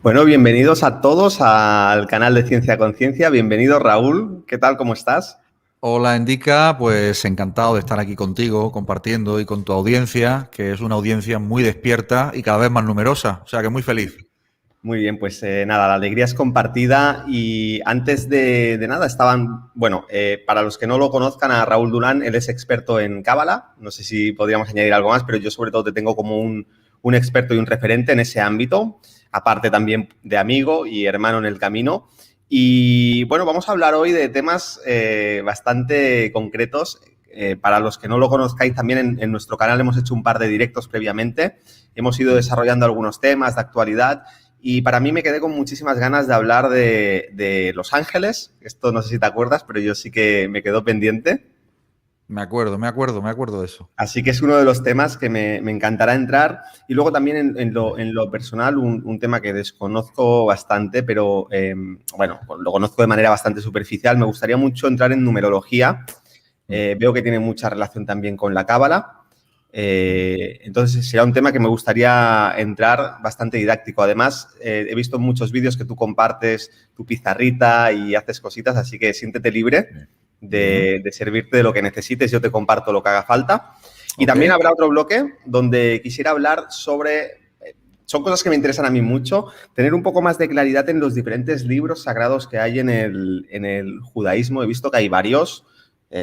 Bueno, bienvenidos a todos al canal de Ciencia Conciencia. Bienvenido, Raúl. ¿Qué tal? ¿Cómo estás? Hola, Indica. Pues encantado de estar aquí contigo, compartiendo y con tu audiencia, que es una audiencia muy despierta y cada vez más numerosa. O sea que muy feliz. Muy bien, pues nada, la alegría es compartida y antes de nada para los que no lo conozcan, a Raúl Durán, él es experto en Cábala. No sé si podríamos añadir algo más, pero yo sobre todo te tengo como un experto y un referente en ese ámbito, aparte también de amigo y hermano en el camino. Y bueno, vamos a hablar hoy de temas bastante concretos. Para los que no lo conozcáis, también en nuestro canal hemos hecho un par de directos previamente. Hemos ido desarrollando algunos temas de actualidad. Y para mí me quedé con muchísimas ganas de hablar de Los Ángeles. Esto no sé si te acuerdas, pero yo sí que me quedó pendiente. Me acuerdo de eso. Así que es uno de los temas que me encantará entrar. Y luego también en lo personal, un tema que desconozco bastante, pero lo conozco de manera bastante superficial. Me gustaría mucho entrar en numerología. Veo que tiene mucha relación también con la cábala. Entonces será un tema que me gustaría entrar bastante didáctico. Además, he visto muchos vídeos que tú compartes tu pizarrita y haces cositas, así que siéntete libre de servirte de lo que necesites. Yo te comparto lo que haga falta. Y también habrá otro bloque donde quisiera hablar sobre... Son cosas que me interesan a mí mucho, tener un poco más de claridad en los diferentes libros sagrados que hay en el judaísmo. He visto que hay varios.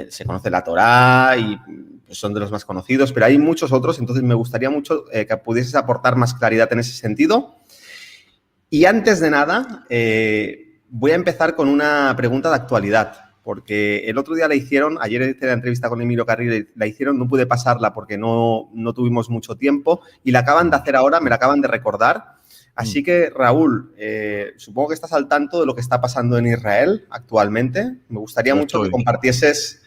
Se conoce la Torá y pues, son de los más conocidos, pero hay muchos otros, entonces me gustaría mucho que pudieses aportar más claridad en ese sentido. Y antes de nada, voy a empezar con una pregunta de actualidad, porque el otro día la hicieron, ayer hice la entrevista con Emilio Carril, la hicieron, no pude pasarla porque no tuvimos mucho tiempo y la acaban de hacer ahora, me la acaban de recordar. Así que, Raúl, supongo que estás al tanto de lo que está pasando en Israel actualmente. Me gustaría mucho que compartieses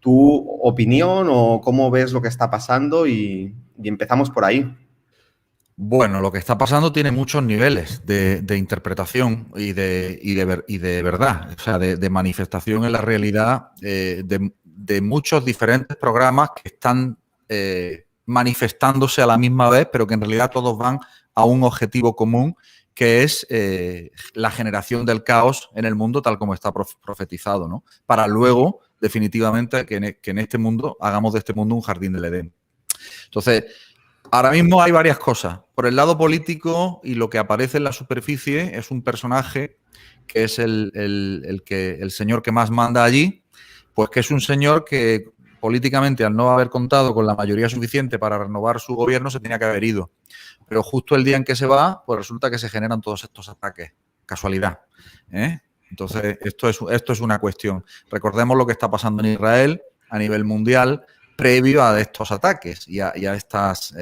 tu opinión o cómo ves lo que está pasando y empezamos por ahí. Bueno, lo que está pasando tiene muchos niveles de interpretación y de verdad, o sea, de manifestación en la realidad de muchos diferentes programas que están manifestándose a la misma vez, pero que en realidad todos van a un objetivo común, que es la generación del caos en el mundo tal como está profetizado, ¿no? Para luego, definitivamente, que en este mundo hagamos de este mundo un jardín del Edén. Entonces, ahora mismo hay varias cosas. Por el lado político, y lo que aparece en la superficie es un personaje que es el señor que más manda allí, pues que es un señor que políticamente, al no haber contado con la mayoría suficiente para renovar su gobierno, se tenía que haber ido. Pero justo el día en que se va, pues resulta que se generan todos estos ataques. Casualidad, ¿eh? Entonces, esto es una cuestión. Recordemos lo que está pasando en Israel a nivel mundial previo a estos ataques y a estas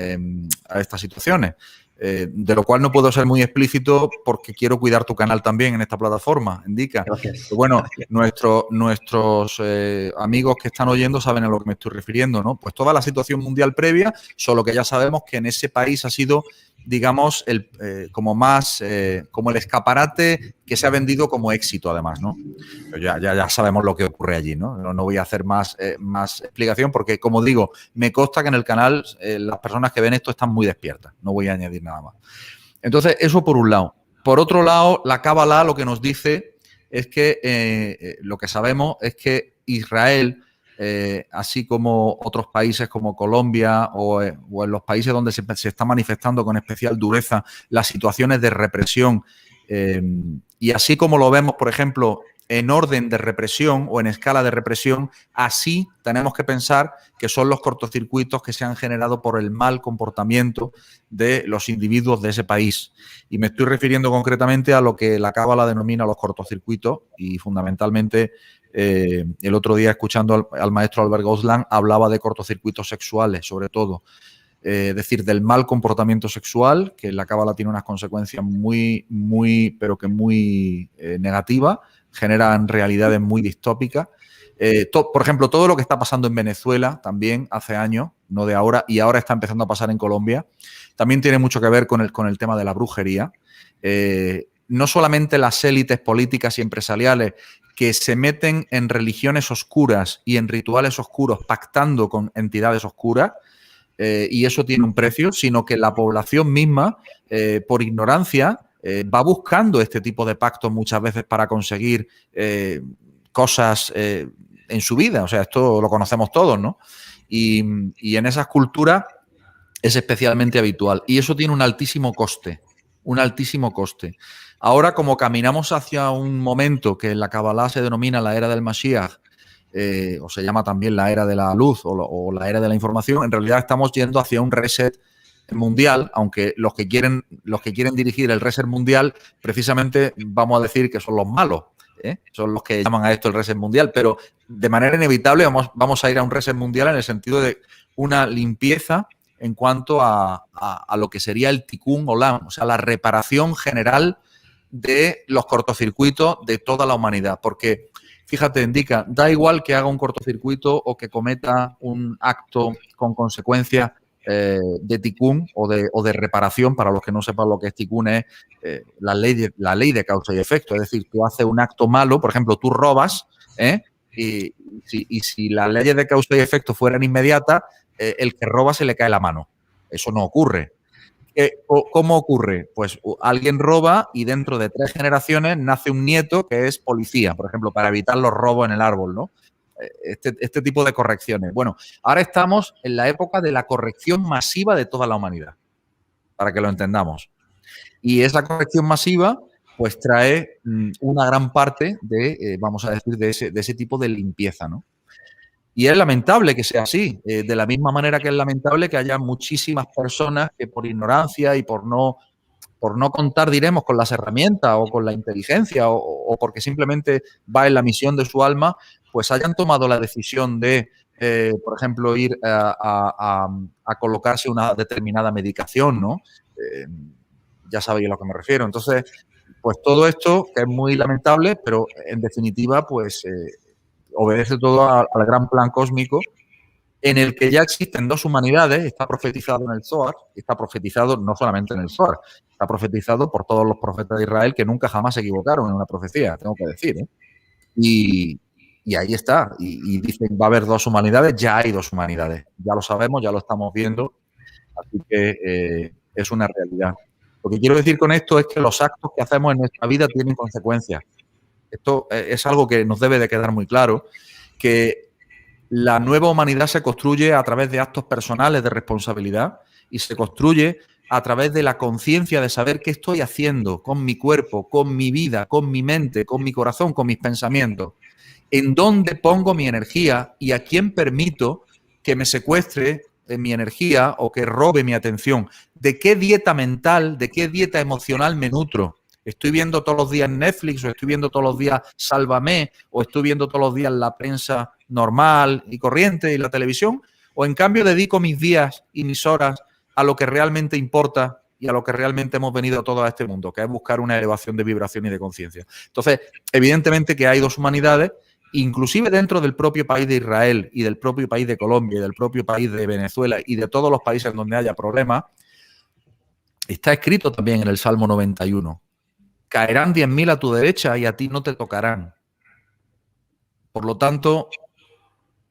situaciones. De lo cual no puedo ser muy explícito porque quiero cuidar tu canal también en esta plataforma, Indica. Gracias. Pero bueno, nuestros amigos que están oyendo saben a lo que me estoy refiriendo, ¿no? Pues toda la situación mundial previa, solo que ya sabemos que en ese país ha sido, digamos, como el escaparate que se ha vendido como éxito, además, ¿no? Pero ya sabemos lo que ocurre allí, ¿no? No voy a hacer más explicación porque, como digo, me consta que en el canal las personas que ven esto están muy despiertas. No voy a añadir nada más. Entonces, eso por un lado. Por otro lado, la Cábala lo que nos dice es que lo que sabemos es que Israel, así como otros países como Colombia o en los países donde se está manifestando con especial dureza las situaciones de represión, y así como lo vemos, por ejemplo, en orden de represión o en escala de represión, así tenemos que pensar que son los cortocircuitos que se han generado por el mal comportamiento de los individuos de ese país. Y me estoy refiriendo concretamente a lo que la Cábala denomina los cortocircuitos y fundamentalmente el otro día escuchando al maestro Albert Goslan hablaba de cortocircuitos sexuales, sobre todo. Es decir, del mal comportamiento sexual, que la Cábala tiene unas consecuencias muy negativas, generan realidades muy distópicas. Por ejemplo, todo lo que está pasando en Venezuela también hace años, no de ahora, y ahora está empezando a pasar en Colombia, también tiene mucho que ver con el tema de la brujería. No solamente las élites políticas y empresariales que se meten en religiones oscuras y en rituales oscuros pactando con entidades oscuras, y eso tiene un precio, sino que la población misma, por ignorancia, va buscando este tipo de pactos muchas veces para conseguir cosas en su vida. O sea, esto lo conocemos todos, ¿no? Y en esas culturas es especialmente habitual. Y eso tiene un altísimo coste. Un altísimo coste. Ahora, como caminamos hacia un momento que en la Kabbalah se denomina la era del Mashiach, o se llama también la era de la luz o la era de la información, en realidad estamos yendo hacia un reset mundial, aunque los que quieren dirigir el reset mundial, precisamente vamos a decir que son los malos, son los que llaman a esto el reset mundial, pero de manera inevitable vamos a ir a un reset mundial en el sentido de una limpieza en cuanto a lo que sería el tikkun olam, o sea, la reparación general de los cortocircuitos de toda la humanidad, porque fíjate, indica, da igual que haga un cortocircuito o que cometa un acto con consecuencias de tikkun o de reparación. Para los que no sepan lo que es tikkun, es la ley de causa y efecto. Es decir, tú haces un acto malo, por ejemplo, tú robas, y si las leyes de causa y efecto fueran inmediatas, el que roba se le cae la mano. Eso no ocurre. ¿Cómo ocurre? Pues alguien roba y dentro de 3 generaciones nace un nieto que es policía, por ejemplo, para evitar los robos en el árbol, ¿no? Este tipo de correcciones. Bueno, ahora estamos en la época de la corrección masiva de toda la humanidad, para que lo entendamos. Y esa corrección masiva pues trae una gran parte de, vamos a decir, de ese tipo de limpieza, ¿no? Y es lamentable que sea así, de la misma manera que es lamentable que haya muchísimas personas que por ignorancia y por no contar, diremos, con las herramientas o con la inteligencia o porque simplemente va en la misión de su alma, pues hayan tomado la decisión de, por ejemplo, ir a colocarse una determinada medicación, ¿no? Ya sabéis a lo que me refiero. Entonces, pues todo esto, que es muy lamentable, pero en definitiva, pues obedece todo al gran plan cósmico en el que ya existen 2 humanidades. Está profetizado en el Zohar, está profetizado no solamente en el Zohar, está profetizado por todos los profetas de Israel que nunca jamás se equivocaron en una profecía, tengo que decir, ¿eh? Y ahí está, y dicen va a haber 2 humanidades, ya hay 2 humanidades, ya lo sabemos, ya lo estamos viendo, así que es una realidad. Lo que quiero decir con esto es que los actos que hacemos en nuestra vida tienen consecuencias. Esto es algo que nos debe de quedar muy claro, que la nueva humanidad se construye a través de actos personales de responsabilidad y se construye a través de la conciencia de saber qué estoy haciendo con mi cuerpo, con mi vida, con mi mente, con mi corazón, con mis pensamientos. En dónde pongo mi energía y a quién permito que me secuestre mi energía o que robe mi atención. ¿De qué dieta mental, de qué dieta emocional me nutro? ¿Estoy viendo todos los días Netflix o estoy viendo todos los días Sálvame o estoy viendo todos los días la prensa normal y corriente y la televisión? ¿O en cambio dedico mis días y mis horas a lo que realmente importa y a lo que realmente hemos venido todos a este mundo, que es buscar una elevación de vibración y de conciencia? Entonces, evidentemente que hay 2 humanidades, inclusive dentro del propio país de Israel y del propio país de Colombia y del propio país de Venezuela y de todos los países donde haya problemas. Está escrito también en el Salmo 91. Caerán 10.000 a tu derecha y a ti no te tocarán. Por lo tanto,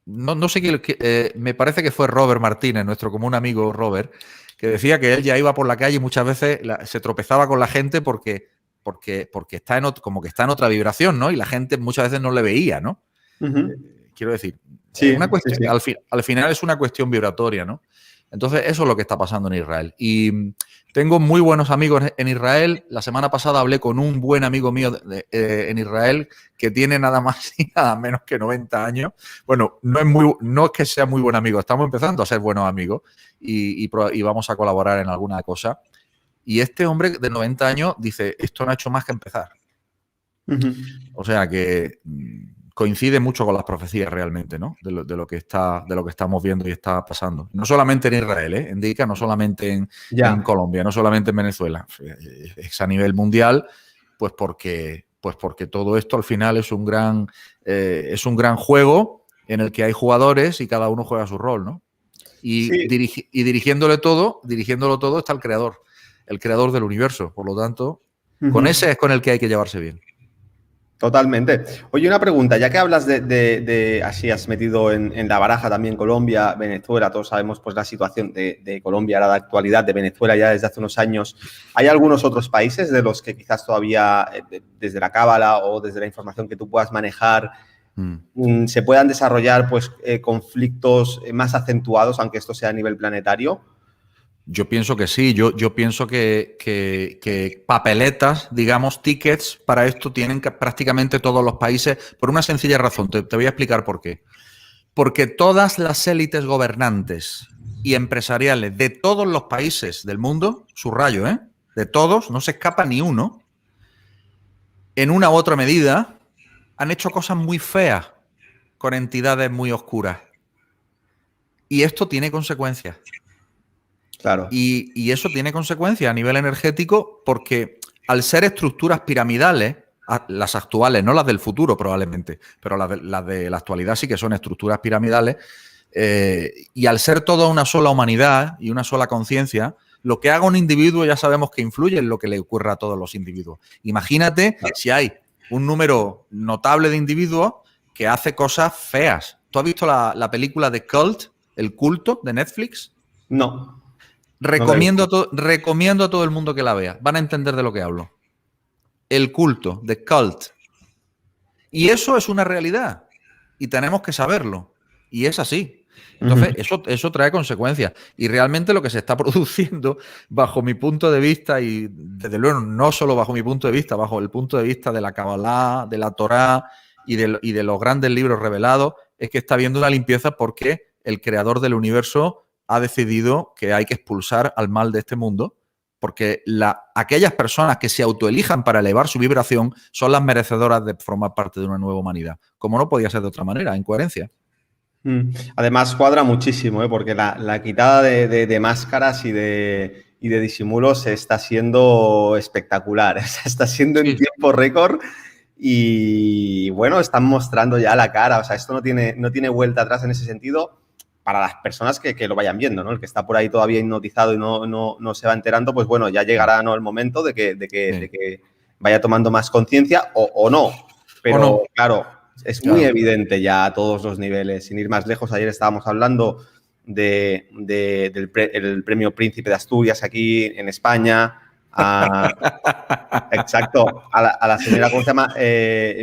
no sé qué, me parece que fue Robert Martínez, nuestro común amigo Robert, que decía que él ya iba por la calle y muchas veces se tropezaba con la gente porque está como que está en otra vibración, ¿no? Y la gente muchas veces no le veía, ¿no? Quiero decir, sí, una cuestión, sí. al final es una cuestión vibratoria, ¿no? Entonces, eso es lo que está pasando en Israel. Y tengo muy buenos amigos en Israel. La semana pasada hablé con un buen amigo mío en Israel que tiene nada más y nada menos que 90 años. Bueno, no es que sea muy buen amigo, estamos empezando a ser buenos amigos y vamos a colaborar en alguna cosa. Y este hombre de 90 años dice, esto no ha hecho más que empezar. O sea que coincide mucho con las profecías realmente, ¿no? De lo que estamos viendo y está pasando. No solamente en Israel, indica, no solamente en Colombia, no solamente en Venezuela. Es a nivel mundial, pues porque todo esto al final es un gran juego en el que hay jugadores y cada uno juega su rol, ¿no? Y, sí. Dirigiéndolo todo está el creador del universo. Por lo tanto, con ese es con el que hay que llevarse bien. Totalmente. Oye, una pregunta, ya que hablas así has metido en la baraja también Colombia, Venezuela, todos sabemos pues la situación de Colombia, ahora de actualidad, de Venezuela ya desde hace unos años. ¿Hay algunos otros países de los que quizás todavía, desde la cábala o desde la información que tú puedas manejar, se puedan desarrollar pues conflictos más acentuados, aunque esto sea a nivel planetario? Yo pienso que sí, yo pienso que papeletas, digamos, tickets para esto tienen prácticamente todos los países por una sencilla razón. Te voy a explicar por qué. Porque todas las élites gobernantes y empresariales de todos los países del mundo, subrayo, de todos, no se escapa ni uno, en una u otra medida, han hecho cosas muy feas con entidades muy oscuras. Y esto tiene consecuencias. Claro. Y eso tiene consecuencias a nivel energético porque al ser estructuras piramidales, las actuales, no las del futuro probablemente, pero las de la actualidad sí que son estructuras piramidales, y al ser toda una sola humanidad y una sola conciencia, lo que haga un individuo ya sabemos que influye en lo que le ocurra a todos los individuos. Imagínate si hay un número notable de individuos que hace cosas feas. ¿Tú has visto la película de Cult, El Culto, de Netflix? No. Recomiendo a todo el mundo que la vea. Van a entender de lo que hablo. El culto, The Cult. Y eso es una realidad. Y tenemos que saberlo. Y es así. Entonces, eso trae consecuencias. Y realmente lo que se está produciendo, bajo mi punto de vista, y desde luego no solo bajo mi punto de vista, bajo el punto de vista de la Kabbalah, de la Torá y de los grandes libros revelados, es que está habiendo una limpieza porque el creador del universo ha decidido que hay que expulsar al mal de este mundo, porque aquellas personas que se autoelijan para elevar su vibración son las merecedoras de formar parte de una nueva humanidad, como no podía ser de otra manera, en coherencia. Además cuadra muchísimo, porque la quitada de máscaras y de disimulos está siendo espectacular, está siendo en tiempo récord y bueno, están mostrando ya la cara, o sea, esto no tiene vuelta atrás en ese sentido. Para las personas que lo vayan viendo, ¿no? El que está por ahí todavía hipnotizado y no se va enterando, pues bueno, ya llegará, ¿no?, el momento de que vaya tomando más conciencia o no. Pero no. Claro, es muy evidente ya a todos los niveles. Sin ir más lejos, ayer estábamos hablando del premio Príncipe de Asturias aquí en España. Exacto, a la señora, ¿cómo se llama?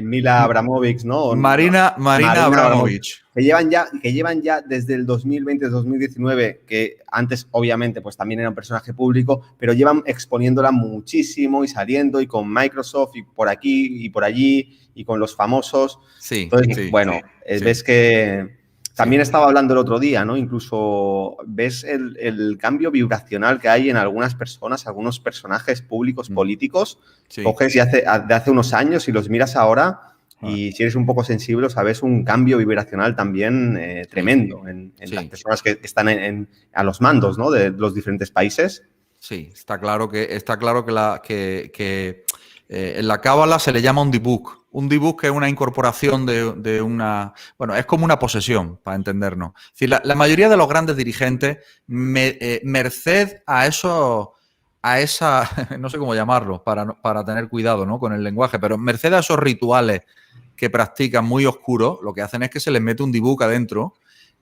Mila Abramovic, ¿no? Marina Abramovic. Que llevan ya desde el 2020-2019, que antes obviamente pues también era un personaje público, pero llevan exponiéndola muchísimo y saliendo y con Microsoft y por aquí y por allí y con los famosos. Sí. Entonces, ves que... También estaba hablando el otro día, ¿no? Incluso ves el cambio vibracional que hay en algunas personas, algunos personajes públicos, políticos. Sí. Coges de hace unos años y los miras ahora y si eres un poco sensible, sabes un cambio vibracional también tremendo en las personas que están a los mandos, ¿no?, de los diferentes países. Sí, está claro que en la cábala se le llama un dibuk. Un dibuk que es una incorporación de una... Bueno, es como una posesión, para entendernos. Es decir, la mayoría de los grandes dirigentes, merced a eso, a esa... No sé cómo llamarlo, para tener cuidado, ¿no?, con el lenguaje, pero merced a esos rituales que practican muy oscuros, lo que hacen es que se les mete un dibuk adentro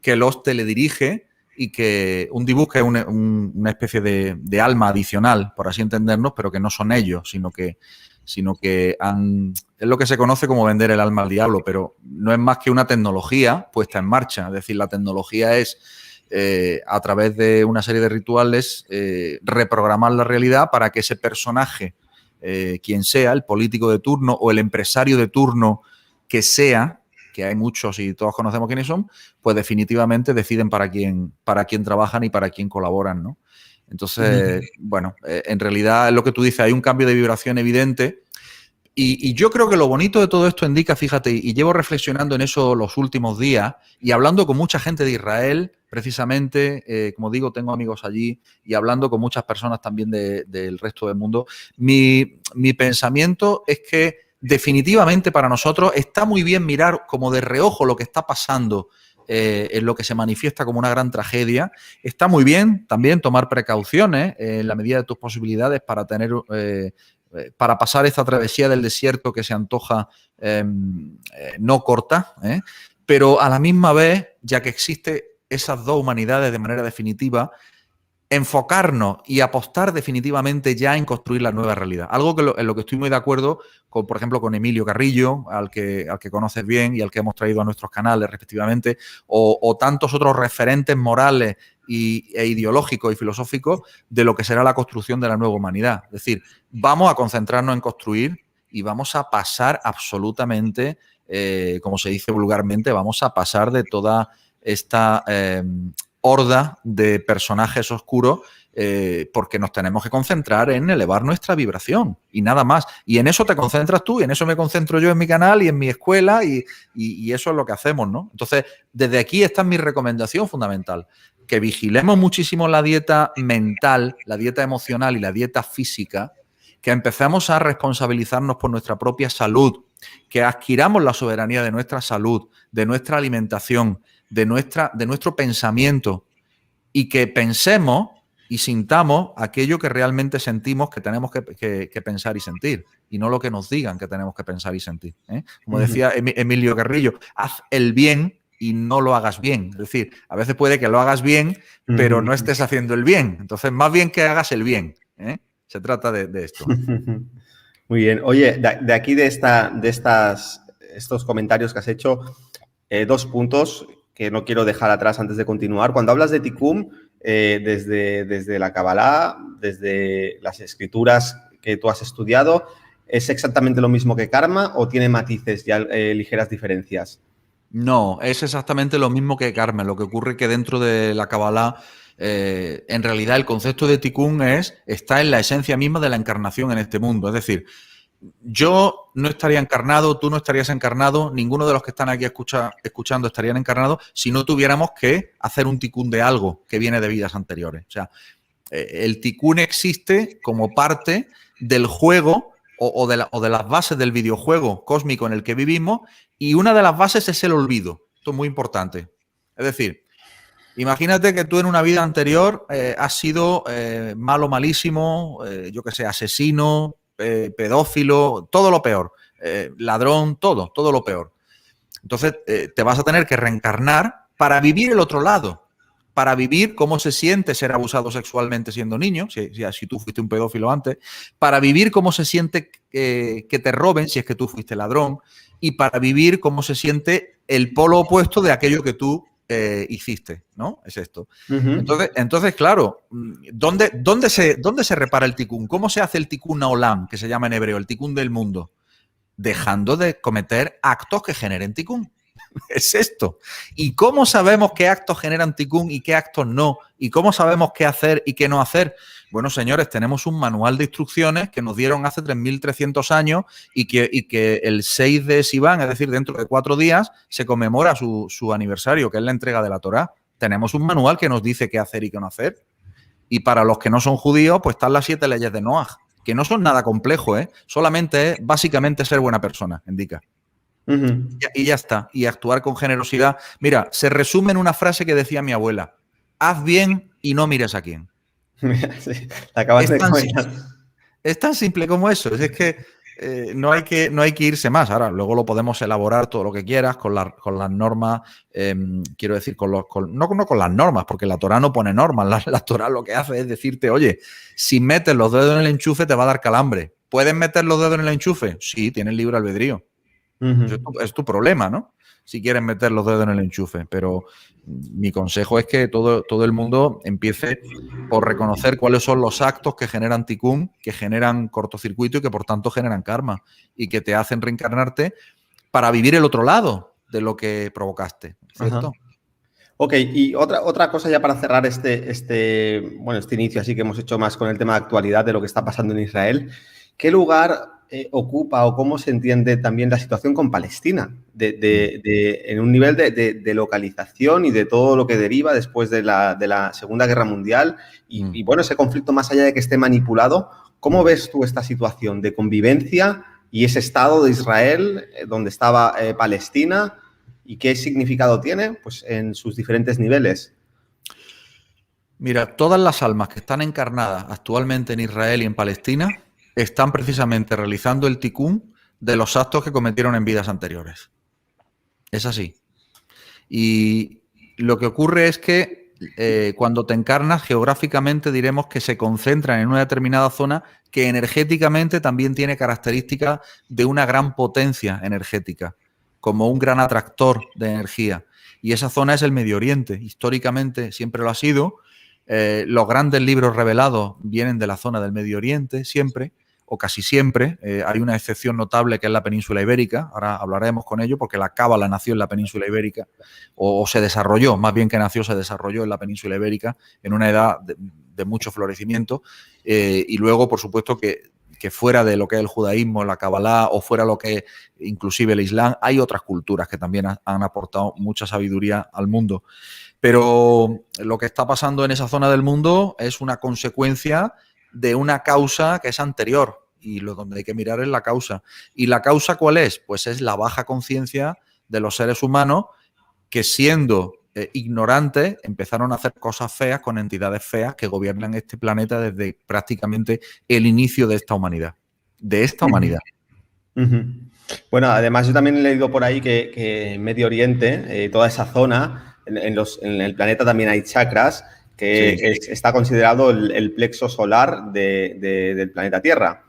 que los teledirige y que un dibuk es una especie de alma adicional, por así entendernos, pero que no son ellos, sino que es lo que se conoce como vender el alma al diablo, pero no es más que una tecnología puesta en marcha. Es decir, la tecnología es, a través de una serie de rituales, reprogramar la realidad para que ese personaje, quien sea, el político de turno o el empresario de turno que sea, que hay muchos y todos conocemos quiénes son, pues definitivamente deciden para quién trabajan y para quién colaboran, ¿no? Entonces, bueno, en realidad es lo que tú dices, hay un cambio de vibración evidente y yo creo que lo bonito de todo esto indica, fíjate, y llevo reflexionando en eso los últimos días y hablando con mucha gente de Israel, precisamente, como digo, tengo amigos allí y hablando con muchas personas también del resto del mundo, mi pensamiento es que definitivamente para nosotros está muy bien mirar como de reojo lo que está pasando en lo que se manifiesta como una gran tragedia. Está muy bien también tomar precauciones en la medida de tus posibilidades para tener para pasar esta travesía del desierto que se antoja no corta, pero a la misma vez, ya que existe esas dos humanidades de manera definitiva, enfocarnos y apostar definitivamente ya en construir la nueva realidad. Algo en lo que estoy muy de acuerdo con, por ejemplo, con Emilio Carrillo, al que conoces bien y al que hemos traído a nuestros canales respectivamente, o tantos otros referentes morales e ideológicos y filosóficos de lo que será la construcción de la nueva humanidad. Es decir, vamos a concentrarnos en construir y vamos a pasar absolutamente, como se dice vulgarmente, vamos a pasar de toda esta horda de personajes oscuros porque nos tenemos que concentrar en elevar nuestra vibración y nada más. Y en eso te concentras tú y en eso me concentro yo en mi canal y en mi escuela y eso es lo que hacemos, ¿no? Entonces, desde aquí esta es mi recomendación fundamental, que vigilemos muchísimo la dieta mental, la dieta emocional y la dieta física, que empecemos a responsabilizarnos por nuestra propia salud, que adquiramos la soberanía de nuestra salud, de nuestra alimentación, de nuestro pensamiento y que pensemos y sintamos aquello que realmente sentimos que tenemos que pensar y sentir y no lo que nos digan que tenemos que pensar y sentir. Como decía Emilio Carrillo, haz el bien y no lo hagas bien. Es decir, a veces puede que lo hagas bien, pero no estés haciendo el bien. Entonces, más bien que hagas el bien. Se trata de esto. Muy bien. Oye, de aquí de estos comentarios que has hecho, 2 puntos que no quiero dejar atrás antes de continuar. Cuando hablas de Tikkun, desde la Kabbalah, desde las escrituras que tú has estudiado, ¿es exactamente lo mismo que karma o tiene matices ya ligeras diferencias? No, es exactamente lo mismo que karma. Lo que ocurre es que dentro de la Kabbalah, en realidad el concepto de Tikkun está en la esencia misma de la encarnación en este mundo. Es decir, yo no estaría encarnado, tú no estarías encarnado, ninguno de los que están aquí escuchando estarían encarnados si no tuviéramos que hacer un tikkun de algo que viene de vidas anteriores. O sea, el tikkun existe como parte del juego o de las bases del videojuego cósmico en el que vivimos, y una de las bases es el olvido. Esto es muy importante. Es decir, imagínate que tú en una vida anterior has sido malo, malísimo, yo qué sé, asesino, pedófilo, todo lo peor, ladrón, todo lo peor. Entonces te vas a tener que reencarnar para vivir el otro lado, para vivir cómo se siente ser abusado sexualmente siendo niño, si tú fuiste un pedófilo antes, para vivir cómo se siente que te roben si es que tú fuiste ladrón, y para vivir cómo se siente el polo opuesto de aquello que tú hiciste, ¿no? Es esto. Entonces, claro, ¿dónde se repara el tikkun? ¿Cómo se hace el tikkun olam, que se llama en hebreo, el tikkun del mundo? Dejando de cometer actos que generen tikkun. Es esto. ¿Y cómo sabemos qué actos generan tikkun y qué actos no? ¿Y cómo sabemos qué hacer y qué no hacer? Bueno, señores, tenemos un manual de instrucciones que nos dieron hace 3.300 años y que el 6 de Sivan, es decir, dentro de 4 días, se conmemora su aniversario, que es la entrega de la Torá. Tenemos un manual que nos dice qué hacer y qué no hacer. Y para los que no son judíos, pues están las 7 leyes de Noaj, que no son nada complejo, solamente es básicamente ser buena persona, indica. Y ya está. Y actuar con generosidad. Mira, se resume en una frase que decía mi abuela: haz bien y no mires a quién. Sí, acabas de comentar. Es tan simple como eso. Es que no hay que irse más. Ahora, luego lo podemos elaborar todo lo que quieras con las normas. Quiero decir, no con las normas, porque la Torá no pone normas. La Torá lo que hace es decirte, oye, si metes los dedos en el enchufe te va a dar calambre. ¿Puedes meter los dedos en el enchufe? Sí, tienes libre albedrío. Es tu problema, ¿no? Si quieres meter los dedos en el enchufe. Pero mi consejo es que todo el mundo empiece por reconocer cuáles son los actos que generan tikkun, que generan cortocircuito y que por tanto generan karma y que te hacen reencarnarte para vivir el otro lado de lo que provocaste, ¿cierto? Ok, y otra cosa ya para cerrar este inicio así que hemos hecho más con el tema de actualidad de lo que está pasando en Israel. ¿Qué lugar ocupa o cómo se entiende también la situación con Palestina en un nivel de localización y de todo lo que deriva después de la Segunda Guerra Mundial y bueno, ese conflicto más allá de que esté manipulado? ¿Cómo ves tú esta situación de convivencia y ese Estado de Israel donde estaba Palestina y qué significado tiene pues, en sus diferentes niveles? Mira, todas las almas que están encarnadas actualmente en Israel y en Palestina están precisamente realizando el tikkun de los actos que cometieron en vidas anteriores. Es así. Y lo que ocurre es que cuando te encarnas, geográficamente diremos que se concentran en una determinada zona que energéticamente también tiene características de una gran potencia energética, como un gran atractor de energía. Y esa zona es el Medio Oriente. Históricamente siempre lo ha sido. Los grandes libros revelados vienen de la zona del Medio Oriente, siempre, o casi siempre. Hay una excepción notable que es la península ibérica. Ahora hablaremos con ello porque la cábala nació en la península ibérica, o se desarrolló, más bien que nació, se desarrolló en la península ibérica en una edad de mucho florecimiento. Y luego, por supuesto, que fuera de lo que es el judaísmo, la cabalá, o fuera lo que es inclusive el islam, hay otras culturas que también han aportado mucha sabiduría al mundo. Pero lo que está pasando en esa zona del mundo es una consecuencia de una causa que es anterior, y lo donde hay que mirar es la causa. ¿Y la causa cuál es? Pues es la baja conciencia de los seres humanos que, siendo ignorantes, empezaron a hacer cosas feas con entidades feas que gobiernan este planeta desde prácticamente el inicio de esta humanidad. De esta humanidad. Bueno, además yo también he leído por ahí que en Medio Oriente, toda esa zona, en el planeta también hay chakras, que sí, está considerado el plexo solar del planeta Tierra.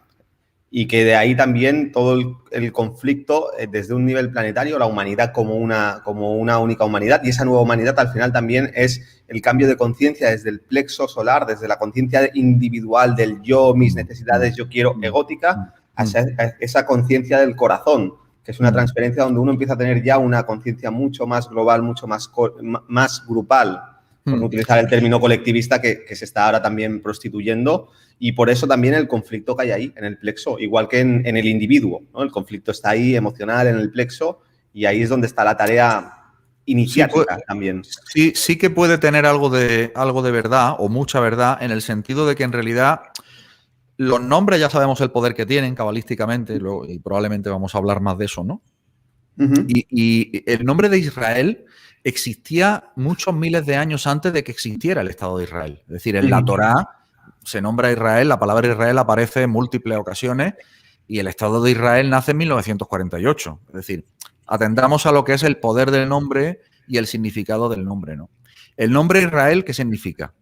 Y que de ahí también todo el conflicto desde un nivel planetario, la humanidad como una única humanidad, y esa nueva humanidad al final también es el cambio de conciencia desde el plexo solar, desde la conciencia individual del yo, mis necesidades, yo quiero, egótica, a esa conciencia del corazón, que es una transferencia donde uno empieza a tener ya una conciencia mucho más global, mucho más grupal, por no utilizar el término colectivista que se está ahora también prostituyendo. Y por eso también el conflicto que hay ahí, en el plexo, igual que en el individuo, ¿no? El conflicto está ahí, emocional, en el plexo, y ahí es donde está la tarea iniciática también. Sí que puede tener algo de verdad, o mucha verdad, en el sentido de que en realidad los nombres ya sabemos el poder que tienen cabalísticamente, y probablemente vamos a hablar más de eso, ¿no? Y el nombre de Israel existía muchos miles de años antes de que existiera el Estado de Israel. Es decir, en la Torá se nombra Israel, la palabra Israel aparece en múltiples ocasiones, y el Estado de Israel nace en 1948. Es decir, atendamos a lo que es el poder del nombre y el significado del nombre, ¿no? El nombre Israel, ¿qué significa?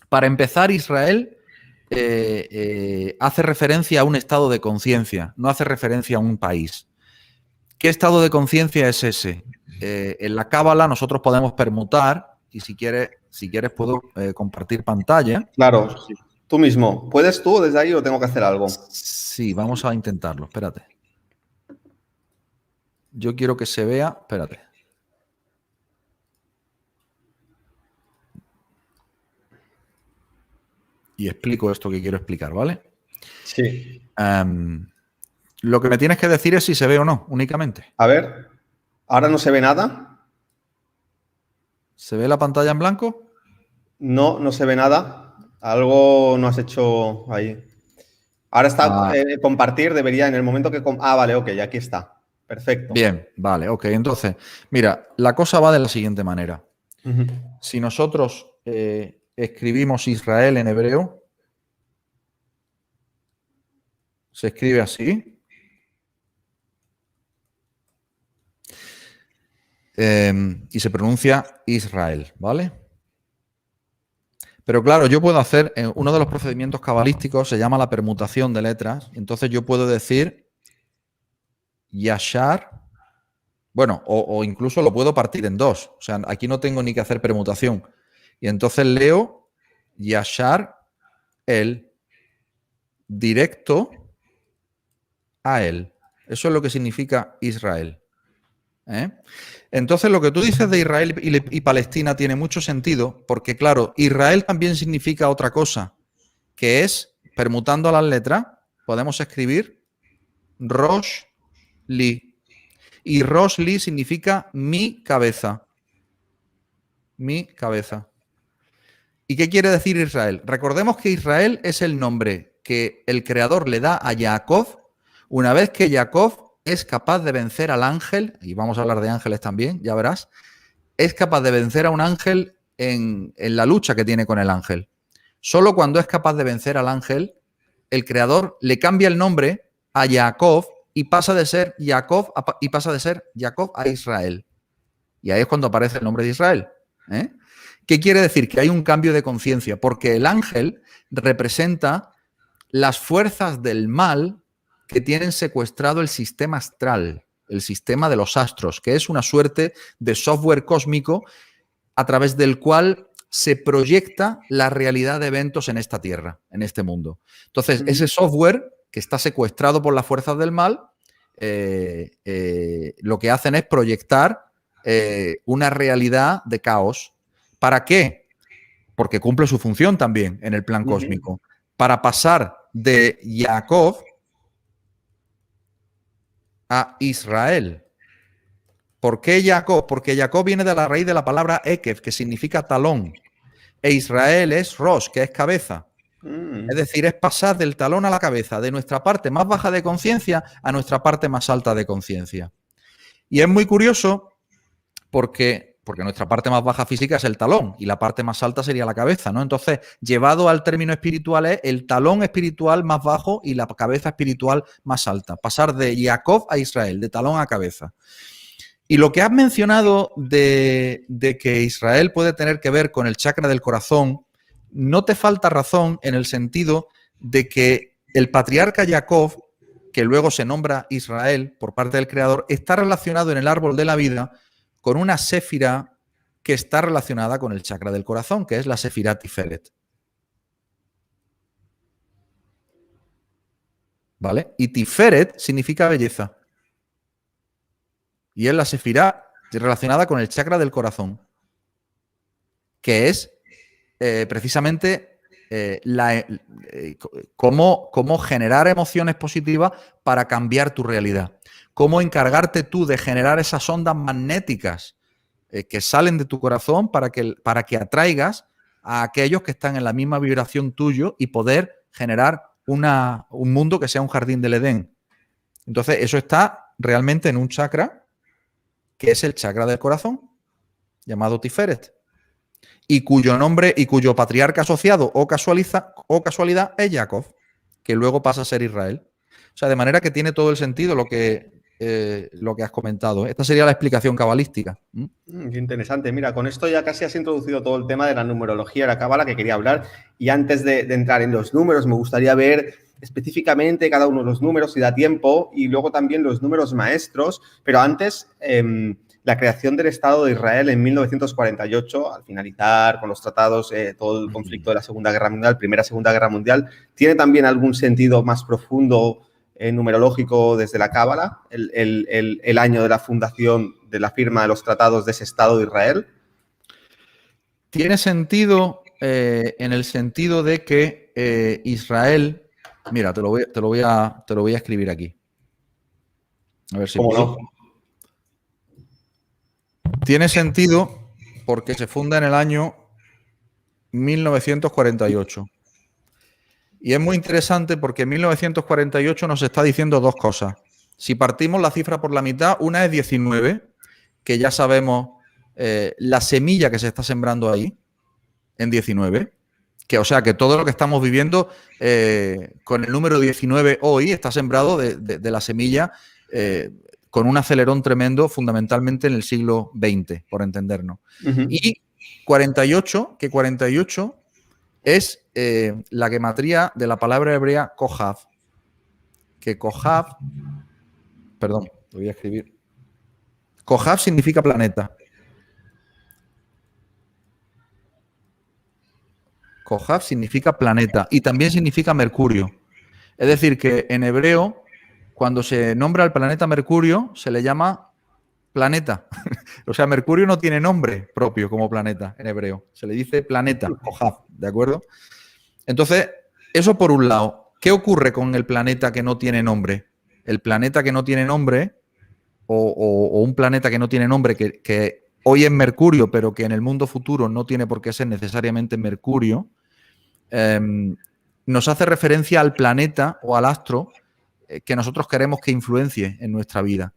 Para empezar, Israel hace referencia a un estado de conciencia, no hace referencia a un país. ¿Qué estado de conciencia es ese? En la cábala nosotros podemos permutar, y si quieres puedo compartir pantalla. Claro, tú mismo. ¿Puedes tú desde ahí o tengo que hacer algo? Sí, vamos a intentarlo, espérate. Yo quiero que se vea, espérate. Y explico esto que quiero explicar, ¿vale? Sí. Lo que me tienes que decir es si se ve o no, únicamente. A ver, ¿ahora no se ve nada? ¿Se ve la pantalla en blanco? No, no se ve nada. Algo no has hecho ahí. Ahora está compartir, debería en el momento que... vale, ok, aquí está. Perfecto. Bien, vale, ok. Entonces, mira, la cosa va de la siguiente manera. Si nosotros escribimos Israel en hebreo, se escribe así. Y se pronuncia Israel, ¿vale? Pero claro, yo puedo hacer, uno de los procedimientos cabalísticos se llama la permutación de letras. Entonces yo puedo decir Yashar, bueno, o incluso lo puedo partir en dos. O sea, aquí no tengo ni que hacer permutación. Y entonces leo Yashar el, directo a él. Eso es lo que significa Israel. Entonces, lo que tú dices de Israel y Palestina tiene mucho sentido, porque claro, Israel también significa otra cosa, que es, permutando las letras, podemos escribir Rosh Li. Y Rosh Li significa mi cabeza. Mi cabeza. ¿Y qué quiere decir Israel? Recordemos que Israel es el nombre que el Creador le da a Jacob una vez que Jacob es capaz de vencer al ángel, y vamos a hablar de ángeles también, ya verás, es capaz de vencer a un ángel en la lucha que tiene con el ángel. Solo cuando es capaz de vencer al ángel el creador le cambia el nombre a Jacob y pasa de ser Jacob a Israel. Y ahí es cuando aparece el nombre de Israel. ¿Qué quiere decir? Que hay un cambio de conciencia, porque el ángel representa las fuerzas del mal que tienen secuestrado el sistema astral, el sistema de los astros, que es una suerte de software cósmico a través del cual se proyecta la realidad de eventos en esta tierra, en este mundo. Entonces, ese software que está secuestrado por las fuerzas del mal, lo que hacen es proyectar una realidad de caos. ¿Para qué? Porque cumple su función también en el plan cósmico. Para pasar de Jacob a Israel. ¿Por qué Jacob? Porque Jacob viene de la raíz de la palabra Ekev, que significa talón. E Israel es Rosh, que es cabeza. Es decir, es pasar del talón a la cabeza, de nuestra parte más baja de conciencia a nuestra parte más alta de conciencia. Y es muy curioso porque nuestra parte más baja física es el talón y la parte más alta sería la cabeza, ¿no? Entonces, llevado al término espiritual es el talón espiritual más bajo y la cabeza espiritual más alta. Pasar de Jacob a Israel, de talón a cabeza. Y lo que has mencionado de que Israel puede tener que ver con el chakra del corazón, no te falta razón en el sentido de que el patriarca Jacob, que luego se nombra Israel por parte del Creador, está relacionado en el árbol de la vida con una séfira que está relacionada con el chakra del corazón, que es la séfira Tiferet. ¿Vale? Y Tiferet significa belleza. Y es la séfira relacionada con el chakra del corazón, que es precisamente cómo generar emociones positivas para cambiar tu realidad. Cómo encargarte tú de generar esas ondas magnéticas que salen de tu corazón para que atraigas a aquellos que están en la misma vibración tuyo y poder generar un mundo que sea un jardín del Edén. Entonces, eso está realmente en un chakra que es el chakra del corazón, llamado Tiferet, y cuyo nombre y cuyo patriarca asociado o casualidad es Jacob, que luego pasa a ser Israel. O sea, de manera que tiene todo el sentido lo que has comentado. Esta sería la explicación cabalística. Qué interesante. Mira, con esto ya casi has introducido todo el tema de la numerología, la cábala que quería hablar. Y antes de entrar en los números, me gustaría ver específicamente cada uno de los números, si da tiempo, y luego también los números maestros. Pero antes, la creación del Estado de Israel en 1948, al finalizar con los tratados todo el conflicto de la Segunda Guerra Mundial, Segunda Guerra Mundial, ¿tiene también algún sentido más profundo numerológico desde la cábala, el año de la fundación, de la firma de los tratados de ese Estado de Israel? Tiene sentido en el sentido de que Israel... Mira, te lo voy a escribir aquí. A ver si puedo. No. Tiene sentido porque se funda en el año 1948. Y es muy interesante porque en 1948 nos está diciendo dos cosas. Si partimos la cifra por la mitad, una es 19, que ya sabemos la semilla que se está sembrando ahí, en 19. O sea, que todo lo que estamos viviendo con el número 19 hoy está sembrado de la semilla con un acelerón tremendo, fundamentalmente en el siglo XX, por entendernos. Y 48, que 48 es la gematría de la palabra hebrea Kohav. Que Kohav, perdón, lo voy a escribir. Kohav significa planeta. Kohav significa planeta y también significa Mercurio. Es decir, que en hebreo, cuando se nombra al planeta Mercurio, se le llama planeta. O sea, Mercurio no tiene nombre propio como planeta en hebreo. Se le dice planeta, Kohav, ¿de acuerdo? Entonces, eso por un lado. ¿Qué ocurre con el planeta que no tiene nombre? El planeta que no tiene nombre, o un planeta que no tiene nombre, que hoy es Mercurio, pero que en el mundo futuro no tiene por qué ser necesariamente Mercurio, nos hace referencia al planeta o al astro que nosotros queremos que influencie en nuestra vida.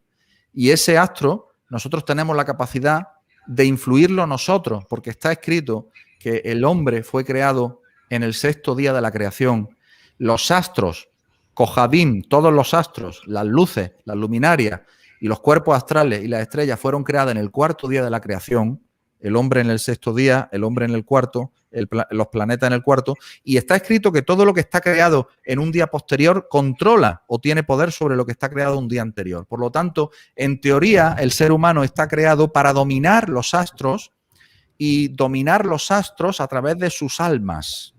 Y ese astro, nosotros tenemos la capacidad de influirlo nosotros, porque está escrito que el hombre fue creado en el sexto día de la creación, los astros, Kohadim, todos los astros, las luces, las luminarias y los cuerpos astrales y las estrellas fueron creadas en el cuarto día de la creación, el hombre en el sexto día, el hombre en el cuarto, los planetas en el cuarto, y está escrito que todo lo que está creado en un día posterior controla o tiene poder sobre lo que está creado un día anterior. Por lo tanto, en teoría, el ser humano está creado para dominar los astros y dominar los astros a través de sus almas.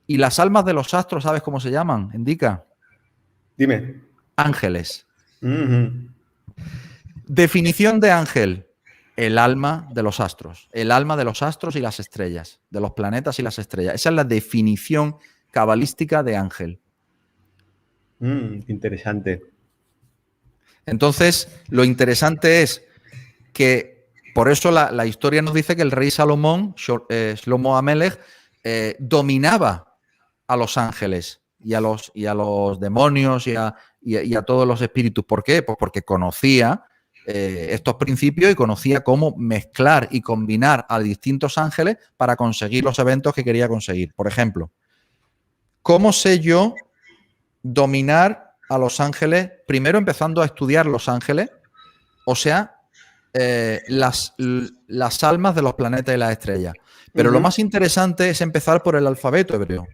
Y las almas de los astros, ¿sabes cómo se llaman? Indica. Dime. Ángeles. Definición de ángel. El alma de los astros. El alma de los astros y las estrellas. De los planetas y las estrellas. Esa es la definición cabalística de ángel. Interesante. Entonces, lo interesante es que, por eso la historia nos dice que el rey Salomón, Shlomo Amelech, dominaba a los ángeles y a los demonios y a todos los espíritus. ¿Por qué? Pues porque conocía estos principios y conocía cómo mezclar y combinar a distintos ángeles para conseguir los eventos que quería conseguir. Por ejemplo, ¿cómo sé yo dominar a los ángeles? Primero empezando a estudiar los ángeles, o sea, las almas de los planetas y las estrellas. Pero lo más interesante es empezar por el alfabeto hebreo.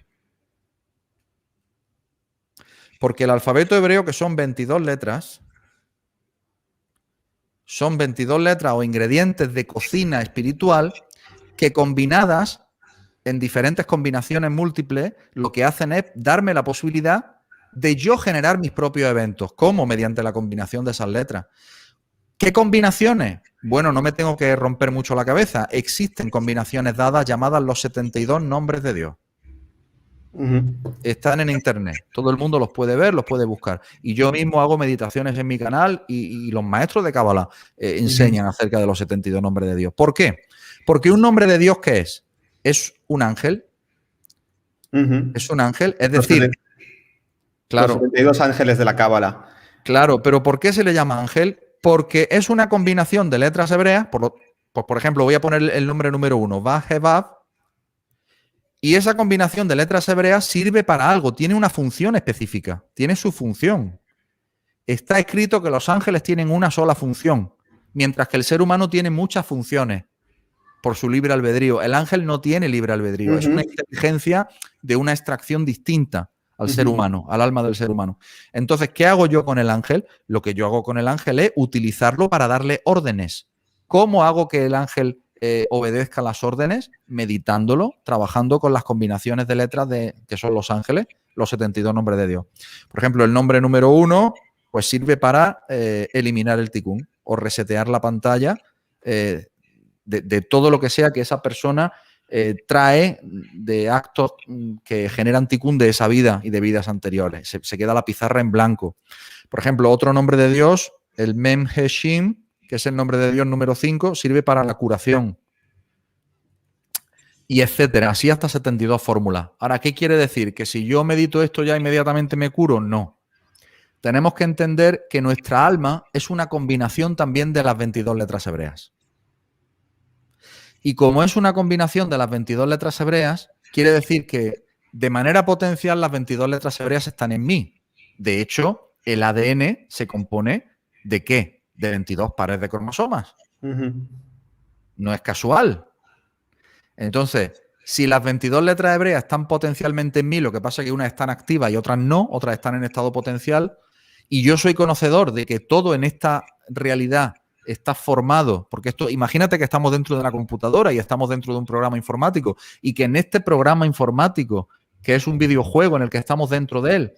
Porque el alfabeto hebreo, que son 22 letras, o ingredientes de cocina espiritual que combinadas en diferentes combinaciones múltiples, lo que hacen es darme la posibilidad de yo generar mis propios eventos. ¿Cómo? Mediante la combinación de esas letras. ¿Qué combinaciones? Bueno, no me tengo que romper mucho la cabeza. Existen combinaciones dadas llamadas los 72 nombres de Dios. Están en internet. Todo el mundo los puede ver, los puede buscar. Y yo mismo hago meditaciones en mi canal y los maestros de Cábala enseñan acerca de los 72 nombres de Dios. ¿Por qué? Porque un nombre de Dios, ¿qué es? Es un ángel. Es un ángel. Es decir, claro, los 72 ángeles de la Cábala. Claro, pero ¿por qué se le llama ángel? Porque es una combinación de letras hebreas. Por ejemplo, voy a poner el nombre número 1, Vav. Y esa combinación de letras hebreas sirve para algo, tiene una función específica, tiene su función. Está escrito que los ángeles tienen una sola función, mientras que el ser humano tiene muchas funciones por su libre albedrío. El ángel no tiene libre albedrío, es una inteligencia de una extracción distinta al ser humano, al alma del ser humano. Entonces, ¿qué hago yo con el ángel? Lo que yo hago con el ángel es utilizarlo para darle órdenes. ¿Cómo hago que el ángel obedezca las órdenes? Meditándolo, trabajando con las combinaciones de letras que son los ángeles, los 72 nombres de Dios. Por ejemplo, el nombre número 1 pues sirve para eliminar el tikkun o resetear la pantalla de todo lo que sea que esa persona trae de actos que generan tikkun de esa vida y de vidas anteriores. Se queda la pizarra en blanco. Por ejemplo, otro nombre de Dios, el Mem Heshim, que es el nombre de Dios número 5, sirve para la curación. Y etcétera. Así hasta 72 fórmulas. Ahora, ¿qué quiere decir? ¿Que si yo medito esto ya inmediatamente me curo? No. Tenemos que entender que nuestra alma es una combinación también de las 22 letras hebreas. Y como es una combinación de las 22 letras hebreas, quiere decir que de manera potencial las 22 letras hebreas están en mí. De hecho, el ADN se compone ¿de qué? De 22 pares de cromosomas. No es casual. Entonces, si las 22 letras hebreas están potencialmente en mí, lo que pasa es que unas están activas y otras no, otras están en estado potencial, y yo soy conocedor de que todo en esta realidad está formado, porque esto, imagínate que estamos dentro de la computadora y estamos dentro de un programa informático, y que en este programa informático, que es un videojuego en el que estamos dentro de él,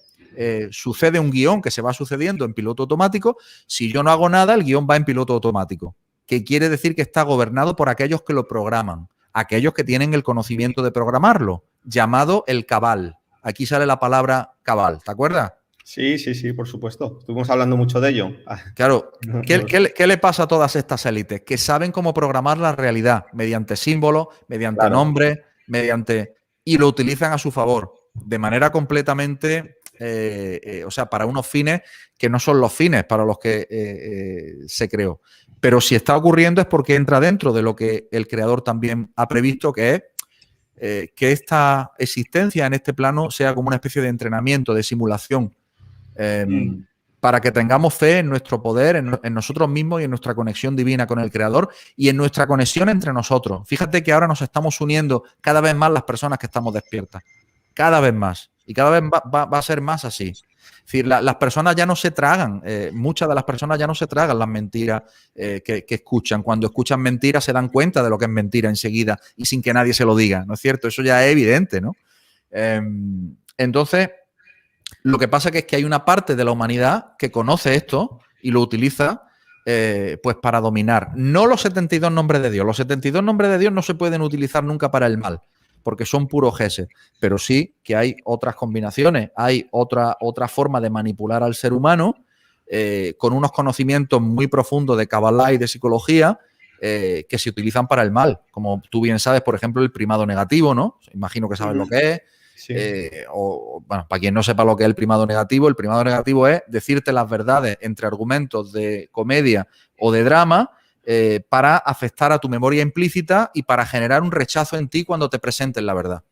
sucede un guión que se va sucediendo en piloto automático. Si yo no hago nada, el guión va en piloto automático, que quiere decir que está gobernado por aquellos que lo programan, aquellos que tienen el conocimiento de programarlo, llamado el cabal. Aquí sale la palabra cabal, ¿te acuerdas? Sí, por supuesto. Estuvimos hablando mucho de ello. Claro. ¿Qué le pasa a todas estas élites? Que saben cómo programar la realidad mediante símbolos, mediante nombres, y lo utilizan a su favor, de manera completamente... o sea, para unos fines que no son los fines para los que se creó. Pero si está ocurriendo es porque entra dentro de lo que el creador también ha previsto, que es que esta existencia en este plano sea como una especie de entrenamiento, de simulación, para que tengamos fe en nuestro poder, en nosotros mismos y en nuestra conexión divina con el Creador y en nuestra conexión entre nosotros. Fíjate que ahora nos estamos uniendo cada vez más las personas que estamos despiertas, cada vez más, y cada vez va a ser más así. Es decir, las personas ya no se tragan, muchas de las personas ya no se tragan las mentiras que escuchan. Cuando escuchan mentiras se dan cuenta de lo que es mentira enseguida y sin que nadie se lo diga, ¿no es cierto? Eso ya es evidente, ¿no? Entonces, lo que pasa es que hay una parte de la humanidad que conoce esto y lo utiliza pues para dominar. No los 72 nombres de Dios. Los 72 nombres de Dios no se pueden utilizar nunca para el mal, porque son puro gesed, pero sí que hay otras combinaciones, hay otra forma de manipular al ser humano con unos conocimientos muy profundos de Kabbalah y de psicología que se utilizan para el mal, como tú bien sabes, por ejemplo, el primado negativo, ¿no? Imagino que sabes lo que es. Sí. Bueno, para quien no sepa lo que es el primado negativo es decirte las verdades entre argumentos de comedia o de drama para afectar a tu memoria implícita y para generar un rechazo en ti cuando te presenten la verdad.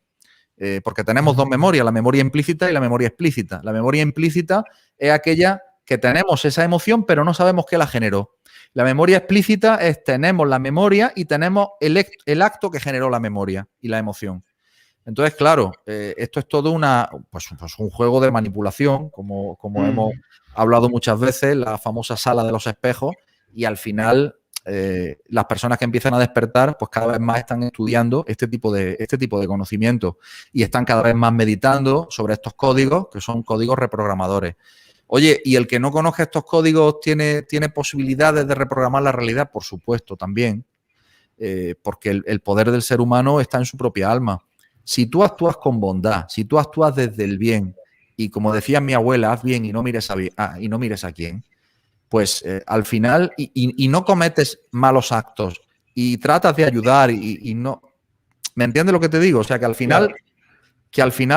Porque tenemos dos memorias, la memoria implícita y la memoria explícita. La memoria implícita es aquella que tenemos esa emoción pero no sabemos qué la generó. La memoria explícita es tenemos la memoria y tenemos el acto que generó la memoria y la emoción. Entonces, claro, esto es todo un juego de manipulación, como hemos hablado muchas veces, la famosa sala de los espejos, y al final las personas que empiezan a despertar, pues cada vez más están estudiando este tipo de conocimientos y están cada vez más meditando sobre estos códigos, que son códigos reprogramadores. Oye, ¿y el que no conozca estos códigos tiene posibilidades de reprogramar la realidad? Por supuesto, también, porque el poder del ser humano está en su propia alma. Si tú actúas con bondad, si tú actúas desde el bien y como decía mi abuela, haz bien y no mires a quién, pues al final y no cometes malos actos y tratas de ayudar y no... ¿Me entiendes lo que te digo? O sea, que al final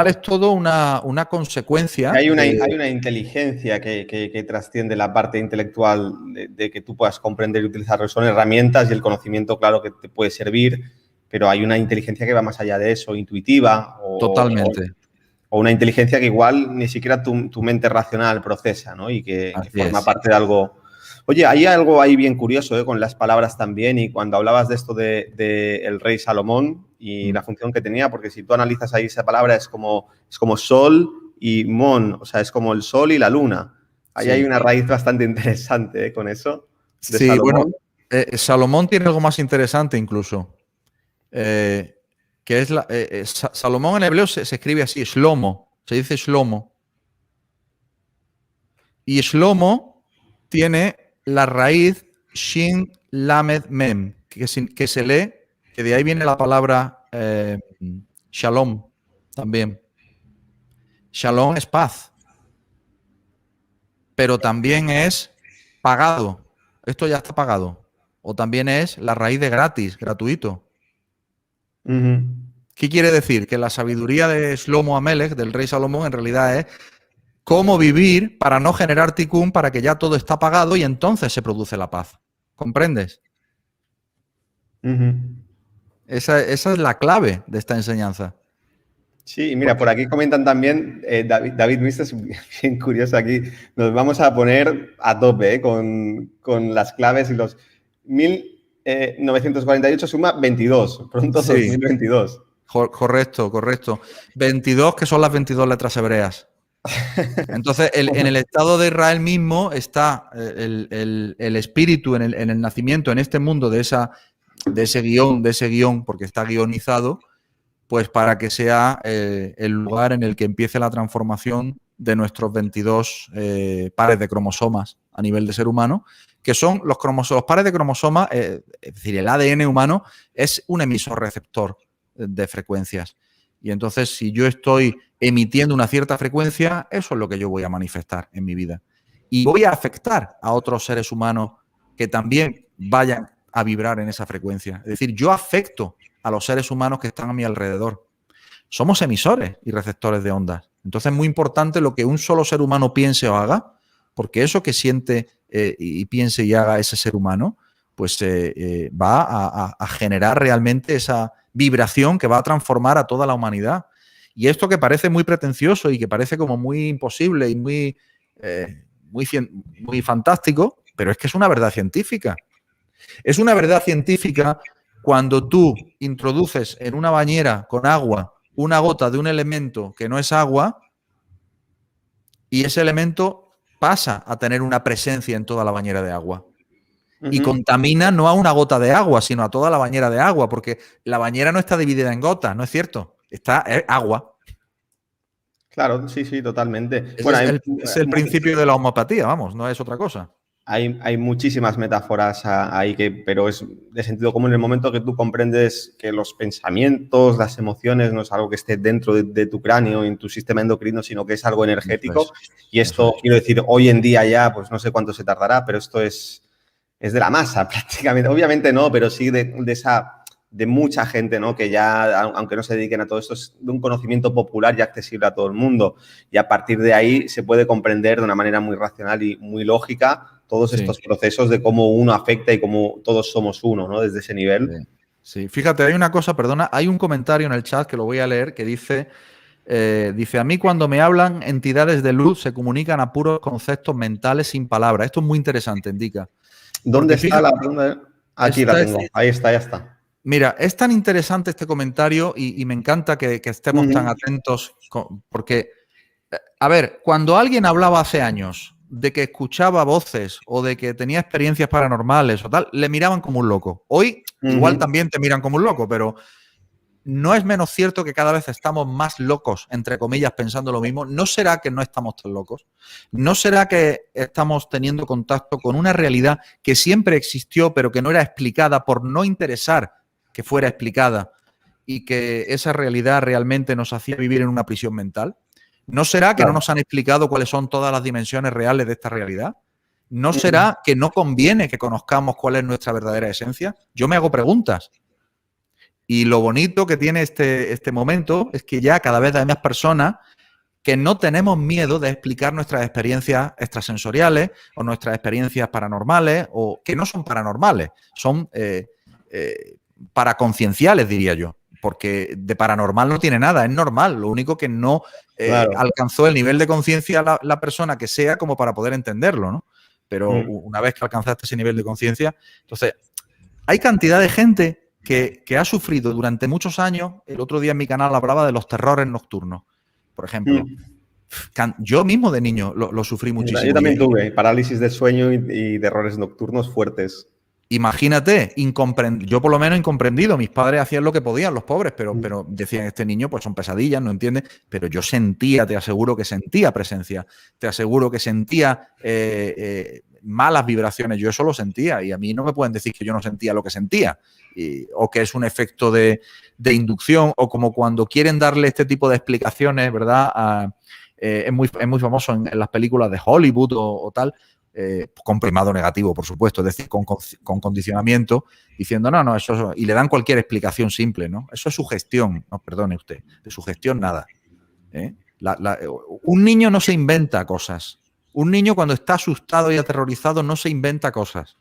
es todo una consecuencia. Hay una inteligencia que trasciende la parte intelectual de que tú puedas comprender y utilizar. Son herramientas y el conocimiento, claro, que te puede servir, pero hay una inteligencia que va más allá de eso, intuitiva. Totalmente. O una inteligencia que igual ni siquiera tu mente racional procesa, ¿no? Y que forma parte de algo... Oye, hay algo ahí bien curioso con las palabras también, y cuando hablabas de esto de el rey Salomón y la función que tenía, porque si tú analizas ahí esa palabra es como sol y mon, o sea, es como el sol y la luna. Ahí hay una raíz bastante interesante con eso. Sí, Salomón. Bueno, Salomón tiene algo más interesante incluso. Que es Salomón en hebreo se escribe así, Shlomo, se dice Shlomo. Y Shlomo tiene la raíz Shin Lamed Mem, que se lee, que de ahí viene la palabra Shalom también. Shalom es paz, pero también es pagado. Esto ya está pagado. O también es la raíz de gratis, gratuito. ¿Qué quiere decir? Que la sabiduría de Shlomo Amelech, del rey Salomón, en realidad es cómo vivir para no generar tikkun, para que ya todo está pagado y entonces se produce la paz. ¿Comprendes? Esa es la clave de esta enseñanza. Sí, mira, por aquí comentan también, David Mista es bien curioso aquí, nos vamos a poner a tope con las claves y los 1948 suma 22, pronto 2022. Correcto. 22, que son las 22 letras hebreas. Entonces, en el Estado de Israel mismo está el espíritu en el nacimiento, en este mundo de ese guión, porque está guionizado, pues para que sea el lugar en el que empiece la transformación de nuestros 22 pares de cromosomas a nivel de ser humano, que son los pares de cromosomas, es decir, el ADN humano es un emisor receptor de frecuencias. Y entonces, si yo estoy emitiendo una cierta frecuencia, eso es lo que yo voy a manifestar en mi vida. Y voy a afectar a otros seres humanos que también vayan a vibrar en esa frecuencia. Es decir, yo afecto a los seres humanos que están a mi alrededor. Somos emisores y receptores de ondas. Entonces es muy importante lo que un solo ser humano piense o haga, porque eso que siente y piense y haga ese ser humano pues va a generar realmente esa vibración que va a transformar a toda la humanidad. Y esto que parece muy pretencioso y que parece como muy imposible y muy fantástico, pero es que es una verdad científica. Es una verdad científica cuando tú introduces en una bañera con agua una gota de un elemento que no es agua y ese elemento pasa a tener una presencia en toda la bañera de agua. Y contamina no a una gota de agua, sino a toda la bañera de agua, porque la bañera no está dividida en gotas, ¿no es cierto? Es agua. Claro, sí, sí, totalmente. Es el principio de la homeopatía, vamos, no es otra cosa. Hay muchísimas metáforas ahí, pero es de sentido común en el momento que tú comprendes que los pensamientos, las emociones no es algo que esté dentro de tu cráneo, en tu sistema endocrino, sino que es algo energético. Y esto, quiero decir, hoy en día ya, pues no sé cuánto se tardará, pero esto es de la masa prácticamente. Obviamente no, pero sí de mucha gente, ¿no? Que ya, aunque no se dediquen a todo esto, es de un conocimiento popular y accesible a todo el mundo. Y a partir de ahí se puede comprender de una manera muy racional y muy lógica todos estos procesos de cómo uno afecta y cómo todos somos uno, ¿no? Desde ese nivel. Sí, fíjate, hay una cosa, perdona, hay un comentario en el chat que lo voy a leer que dice, a mí cuando me hablan entidades de luz se comunican a puros conceptos mentales sin palabras. Esto es muy interesante, Indica. ¿Dónde está la pregunta? Aquí la tengo, ahí está, ya está. Mira, es tan interesante este comentario y me encanta que estemos tan atentos porque, a ver, cuando alguien hablaba hace años de que escuchaba voces o de que tenía experiencias paranormales o tal, le miraban como un loco. Hoy igual también te miran como un loco, pero no es menos cierto que cada vez estamos más locos, entre comillas, pensando lo mismo. ¿No será que no estamos tan locos? ¿No será que estamos teniendo contacto con una realidad que siempre existió pero que no era explicada por no interesar que fuera explicada y que esa realidad realmente nos hacía vivir en una prisión mental? ¿No será que no nos han explicado cuáles son todas las dimensiones reales de esta realidad? ¿No será que no conviene que conozcamos cuál es nuestra verdadera esencia? Yo me hago preguntas. Y lo bonito que tiene este momento es que ya cada vez hay más personas que no tenemos miedo de explicar nuestras experiencias extrasensoriales o nuestras experiencias paranormales, o que no son paranormales, son paraconcienciales, diría yo. Porque de paranormal no tiene nada, es normal. Lo único que no alcanzó el nivel de conciencia la persona que sea como para poder entenderlo, ¿no? Pero una vez que alcanzaste ese nivel de conciencia, entonces hay cantidad de gente que ha sufrido durante muchos años. El otro día en mi canal hablaba de los terrores nocturnos, por ejemplo. Yo mismo de niño lo sufrí muchísimo. Yo también tuve parálisis de sueño y de errores nocturnos fuertes. Imagínate, yo por lo menos incomprendido. Mis padres hacían lo que podían, los pobres, pero decían, este niño pues son pesadillas, no entiende. Pero yo sentía, te aseguro que sentía presencia, te aseguro que sentía malas vibraciones. Yo eso lo sentía y a mí no me pueden decir que yo no sentía lo que sentía o que es un efecto de inducción, o como cuando quieren darle este tipo de explicaciones, ¿verdad? Es muy famoso en las películas de Hollywood o tal. Con primado negativo, por supuesto, es decir, con condicionamiento, diciendo no, eso, y le dan cualquier explicación simple, ¿no? Eso es sugestión, no, perdone usted, de sugestión nada. Un niño no se inventa cosas. Un niño cuando está asustado y aterrorizado no se inventa cosas.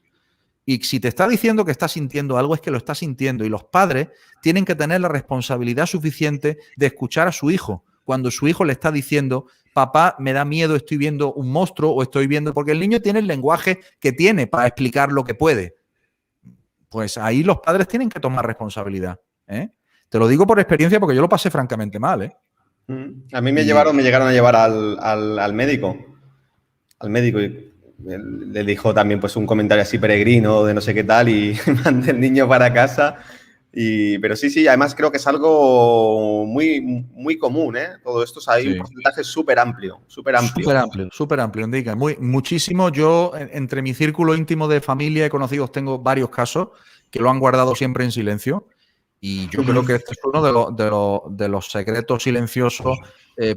Y si te está diciendo que está sintiendo algo, es que lo está sintiendo. Y los padres tienen que tener la responsabilidad suficiente de escuchar a su hijo cuando su hijo le está diciendo: papá, me da miedo, estoy viendo un monstruo o estoy viendo... Porque el niño tiene el lenguaje que tiene para explicar lo que puede. Pues ahí los padres tienen que tomar responsabilidad. Te lo digo por experiencia porque yo lo pasé francamente mal. A mí me llegaron a llevar al médico. Al médico y le dijo también pues un comentario así peregrino de no sé qué tal y mandé el niño para casa. Pero sí, además creo que es algo muy, muy común, ¿eh? Todo esto, hay un porcentaje súper amplio. Súper amplio, indica. Muchísimo. Yo, entre mi círculo íntimo de familia y conocidos, tengo varios casos que lo han guardado siempre en silencio. Y yo creo que este es uno de los secretos silenciosos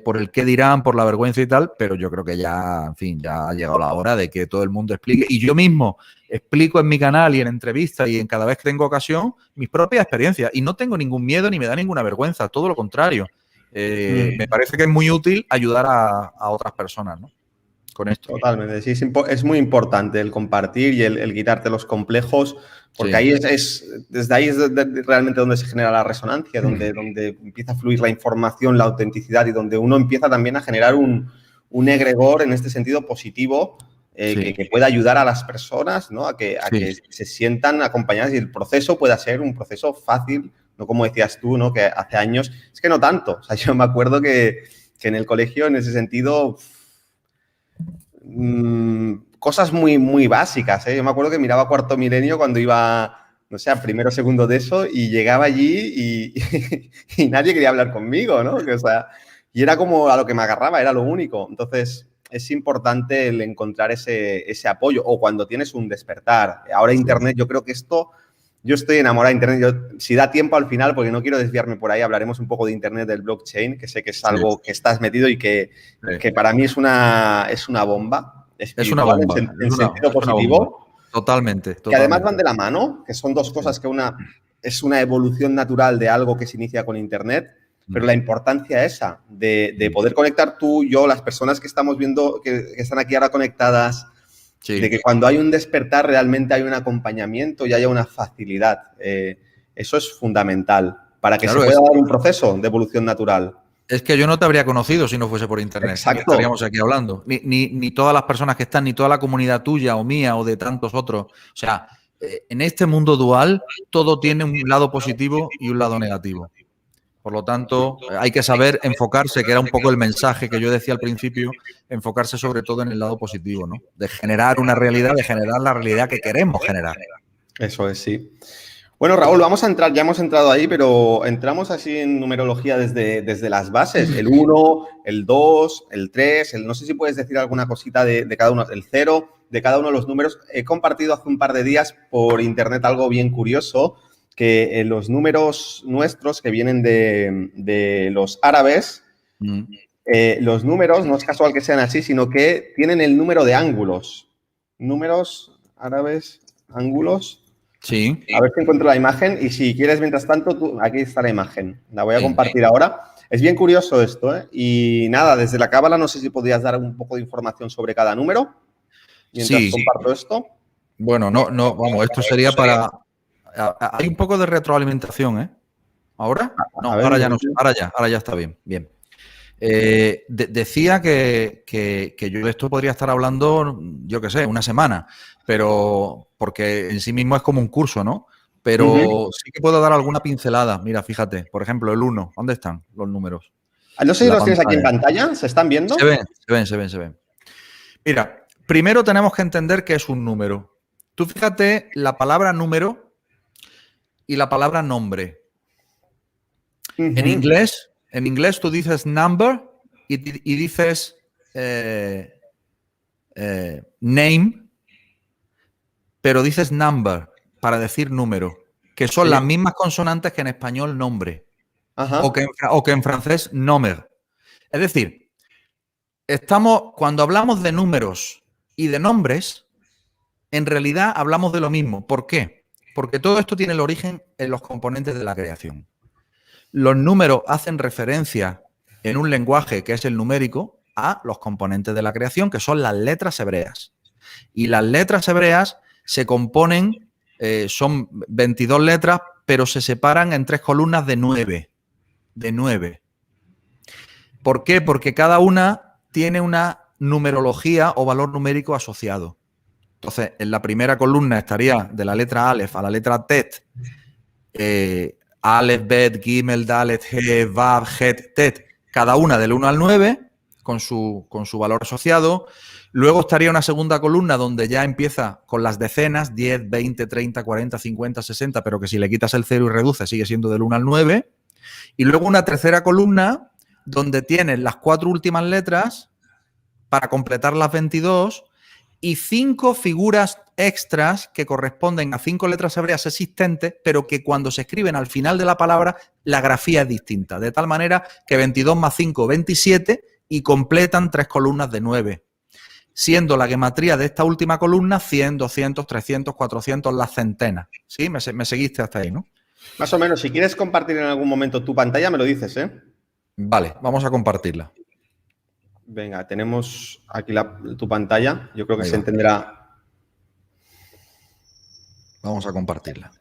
por el qué dirán, por la vergüenza y tal, pero yo creo que ya, en fin, ya ha llegado la hora de que todo el mundo explique. Y yo mismo explico en mi canal y en entrevistas y en cada vez que tengo ocasión mis propias experiencias. Y no tengo ningún miedo ni me da ninguna vergüenza, todo lo contrario. Me parece que es muy útil ayudar a otras personas, ¿no? con esto. Totalmente, sí, es muy importante el compartir y el quitarte los complejos, porque ahí desde ahí es realmente donde se genera la resonancia, donde empieza a fluir la información, la autenticidad y donde uno empieza también a generar un egregor en este sentido positivo que pueda ayudar a las personas, ¿no? a que se sientan acompañadas y el proceso pueda ser un proceso fácil, no como decías tú, ¿no? Que hace años, es que no tanto, o sea, yo me acuerdo que en el colegio en ese sentido... cosas muy, muy básicas, ¿eh? Yo me acuerdo que miraba Cuarto Milenio cuando iba, no sé, a primero o segundo de eso y llegaba allí y nadie quería hablar conmigo, ¿no? O sea, y era como a lo que me agarraba, era lo único. Entonces, es importante el encontrar ese apoyo o cuando tienes un despertar. Ahora Internet, yo creo que esto... Yo estoy enamorado de Internet. Yo, si da tiempo al final, porque no quiero desviarme por ahí, hablaremos un poco de Internet, del blockchain, que sé que es algo que estás metido y que para mí es una bomba. Es una bomba. En sentido positivo. Totalmente. Que además van de la mano, que son dos cosas que es una evolución natural de algo que se inicia con Internet, pero la importancia esa de poder conectar tú, yo, las personas que estamos viendo, que están aquí ahora conectadas, de que cuando hay un despertar realmente hay un acompañamiento y haya una facilidad. Eso es fundamental para que se pueda dar un proceso de evolución natural. Es que yo no te habría conocido si no fuese por Internet. Exacto. Estaríamos aquí hablando. Ni todas las personas que están, ni toda la comunidad tuya o mía o de tantos otros. O sea, en este mundo dual todo tiene un lado positivo y un lado negativo. Por lo tanto, hay que saber enfocarse, que era un poco el mensaje que yo decía al principio, enfocarse sobre todo en el lado positivo, ¿no? De generar una realidad, de generar la realidad que queremos generar. Eso es, sí. Bueno, Raúl, vamos a entrar, ya hemos entrado ahí, pero entramos así en numerología desde las bases, el 1, el 2, el 3, no sé si puedes decir alguna cosita de cada uno, el 0, de cada uno de los números. He compartido hace un par de días por internet algo bien curioso, que los números nuestros que vienen de los árabes, los números, no es casual que sean así, sino que tienen el número de ángulos. Números árabes, ángulos. Sí. A ver si encuentro la imagen y si quieres, mientras tanto, aquí está la imagen. La voy a compartir ahora. Es bien curioso esto, ¿eh? Y nada, desde la cábala no sé si podrías dar un poco de información sobre cada número mientras comparto esto. Bueno, no, vamos, esto sería para... Hay un poco de retroalimentación, ¿eh? ¿Ahora? No, ahora ya no. Ahora ya está bien. Bien. Decía que yo de esto podría estar hablando, yo qué sé, una semana, pero porque en sí mismo es como un curso, ¿no? Pero sí que puedo dar alguna pincelada. Mira, fíjate, por ejemplo, el 1. ¿Dónde están los números? No sé si los tienes aquí en pantalla. ¿Se están viendo? Se ven. Mira, primero tenemos que entender qué es un número. Tú fíjate la palabra número y la palabra nombre. En inglés tú dices number y dices name, pero dices number para decir número, que son las mismas consonantes que en español nombre. O que en francés nombre. Es decir, cuando hablamos de números y de nombres, en realidad hablamos de lo mismo. ¿Por qué? Porque todo esto tiene el origen en los componentes de la creación. Los números hacen referencia en un lenguaje que es el numérico a los componentes de la creación, que son las letras hebreas. Y las letras hebreas se componen, son 22 letras, pero se separan en 3 columnas de 9. De 9. ¿Por qué? Porque cada una tiene una numerología o valor numérico asociado. Entonces, en la primera columna estaría de la letra Aleph a la letra Tet, Aleph, Bet, Gimel, Dalet, He, Vav, Het, Tet, cada una del 1 al 9 con su valor asociado. Luego estaría una segunda columna donde ya empieza con las decenas, 10, 20, 30, 40, 50, 60, pero que si le quitas el 0 y reduces sigue siendo del 1 al 9. Y luego una tercera columna donde tienes las 4 últimas letras para completar las 22 y 5 figuras extras que corresponden a 5 letras hebreas existentes, pero que cuando se escriben al final de la palabra, la grafía es distinta. De tal manera que 22 más 5, 27 y completan 3 columnas de 9. Siendo la gematría de esta última columna 100, 200, 300, 400, las centenas. ¿Sí? Me seguiste hasta ahí, ¿no? Más o menos. Si quieres compartir en algún momento tu pantalla, me lo dices, ¿eh? Vale, vamos a compartirla. Venga, tenemos aquí tu pantalla. Yo creo que Ahí se va. entenderá. Vamos a compartirla.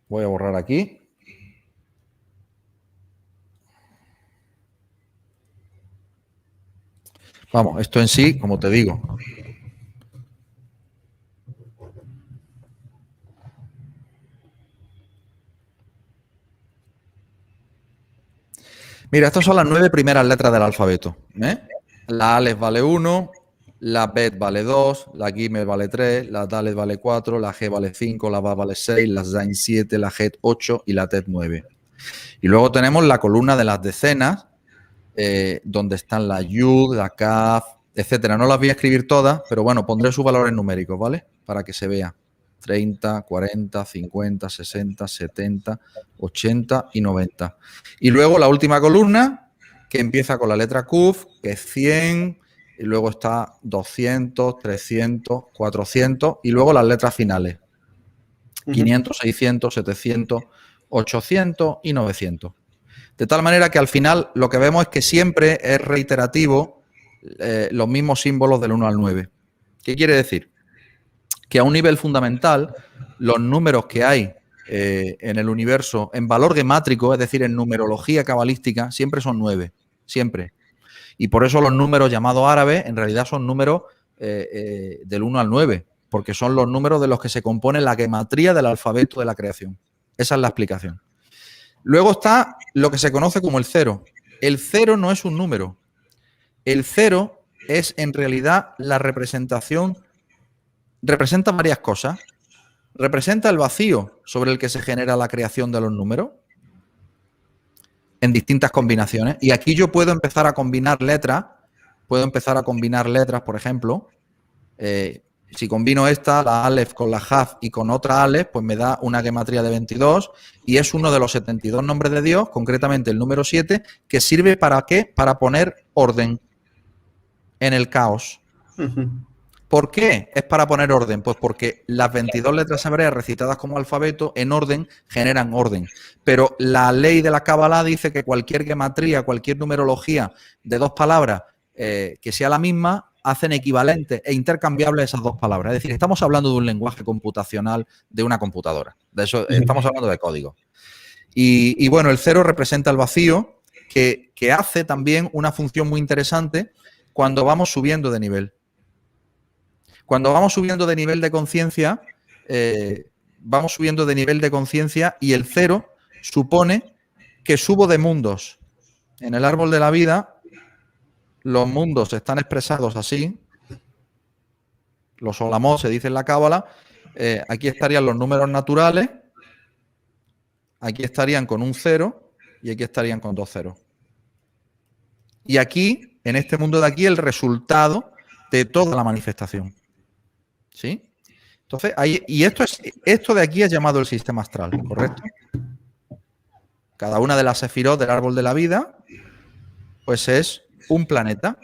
Voy a borrar aquí. Vamos, esto en sí, como te digo, mira, estas son las 9 primeras letras del alfabeto. La Aleph vale 1, la Bet vale 2, la Gimel vale 3, la Dalet vale 4, la G vale 5, la Ba vale 6, la Zain 7, la Het 8 y la Tet 9. Y luego tenemos la columna de las decenas, donde están la Yud, la Kaf, etcétera. No las voy a escribir todas, pero bueno, pondré sus valores numéricos, ¿vale? Para que se vea. 30, 40, 50, 60, 70, 80 y 90. Y luego la última columna, que empieza con la letra Kuf, que es 100, y luego está 200, 300, 400, y luego las letras finales. 500, 600, 700, 800 y 900. De tal manera que al final lo que vemos es que siempre es reiterativo los mismos símbolos del 1 al 9. ¿Qué quiere decir? Que a un nivel fundamental, los números que hay en el universo en valor gemátrico, es decir, en numerología cabalística, siempre son 9, siempre. Y por eso los números llamados árabes en realidad son números del 1 al 9, porque son los números de los que se compone la gematría del alfabeto de la creación. Esa es la explicación. Luego está lo que se conoce como el 0. El 0 no es un número. El 0 es en realidad la representación. Representa varias cosas. Representa el vacío sobre el que se genera la creación de los números en distintas combinaciones. Y aquí yo puedo empezar a combinar letras. Puedo empezar a combinar letras, por ejemplo. Si combino esta, la Aleph con la Haf y con otra Aleph, pues me da una gematría de 22 y es uno de los 72 nombres de Dios, concretamente el número 7, que sirve ¿para qué? Para poner orden en el caos. ¿Por qué es para poner orden? Pues porque las 22 letras hebreas recitadas como alfabeto en orden generan orden. Pero la ley de la Kabbalah dice que cualquier gematría, cualquier numerología de dos palabras que sea la misma, hacen equivalentes e intercambiables esas dos palabras. Es decir, estamos hablando de un lenguaje computacional de una computadora. De eso estamos hablando de código. Y bueno, el 0 representa el vacío, que hace también una función muy interesante cuando vamos subiendo de nivel. Cuando vamos subiendo de nivel de conciencia, y el 0 supone que subo de mundos. En el árbol de la vida, los mundos están expresados así. Los olamot se dice en la Cábala. Aquí estarían los números naturales. Aquí estarían con un 0 y aquí estarían con 2 ceros. Y aquí, en este mundo de aquí, el resultado de toda la manifestación. ¿Sí? Entonces, esto de aquí es llamado el sistema astral, ¿correcto? Cada una de las sefirot del árbol de la vida, pues es un planeta.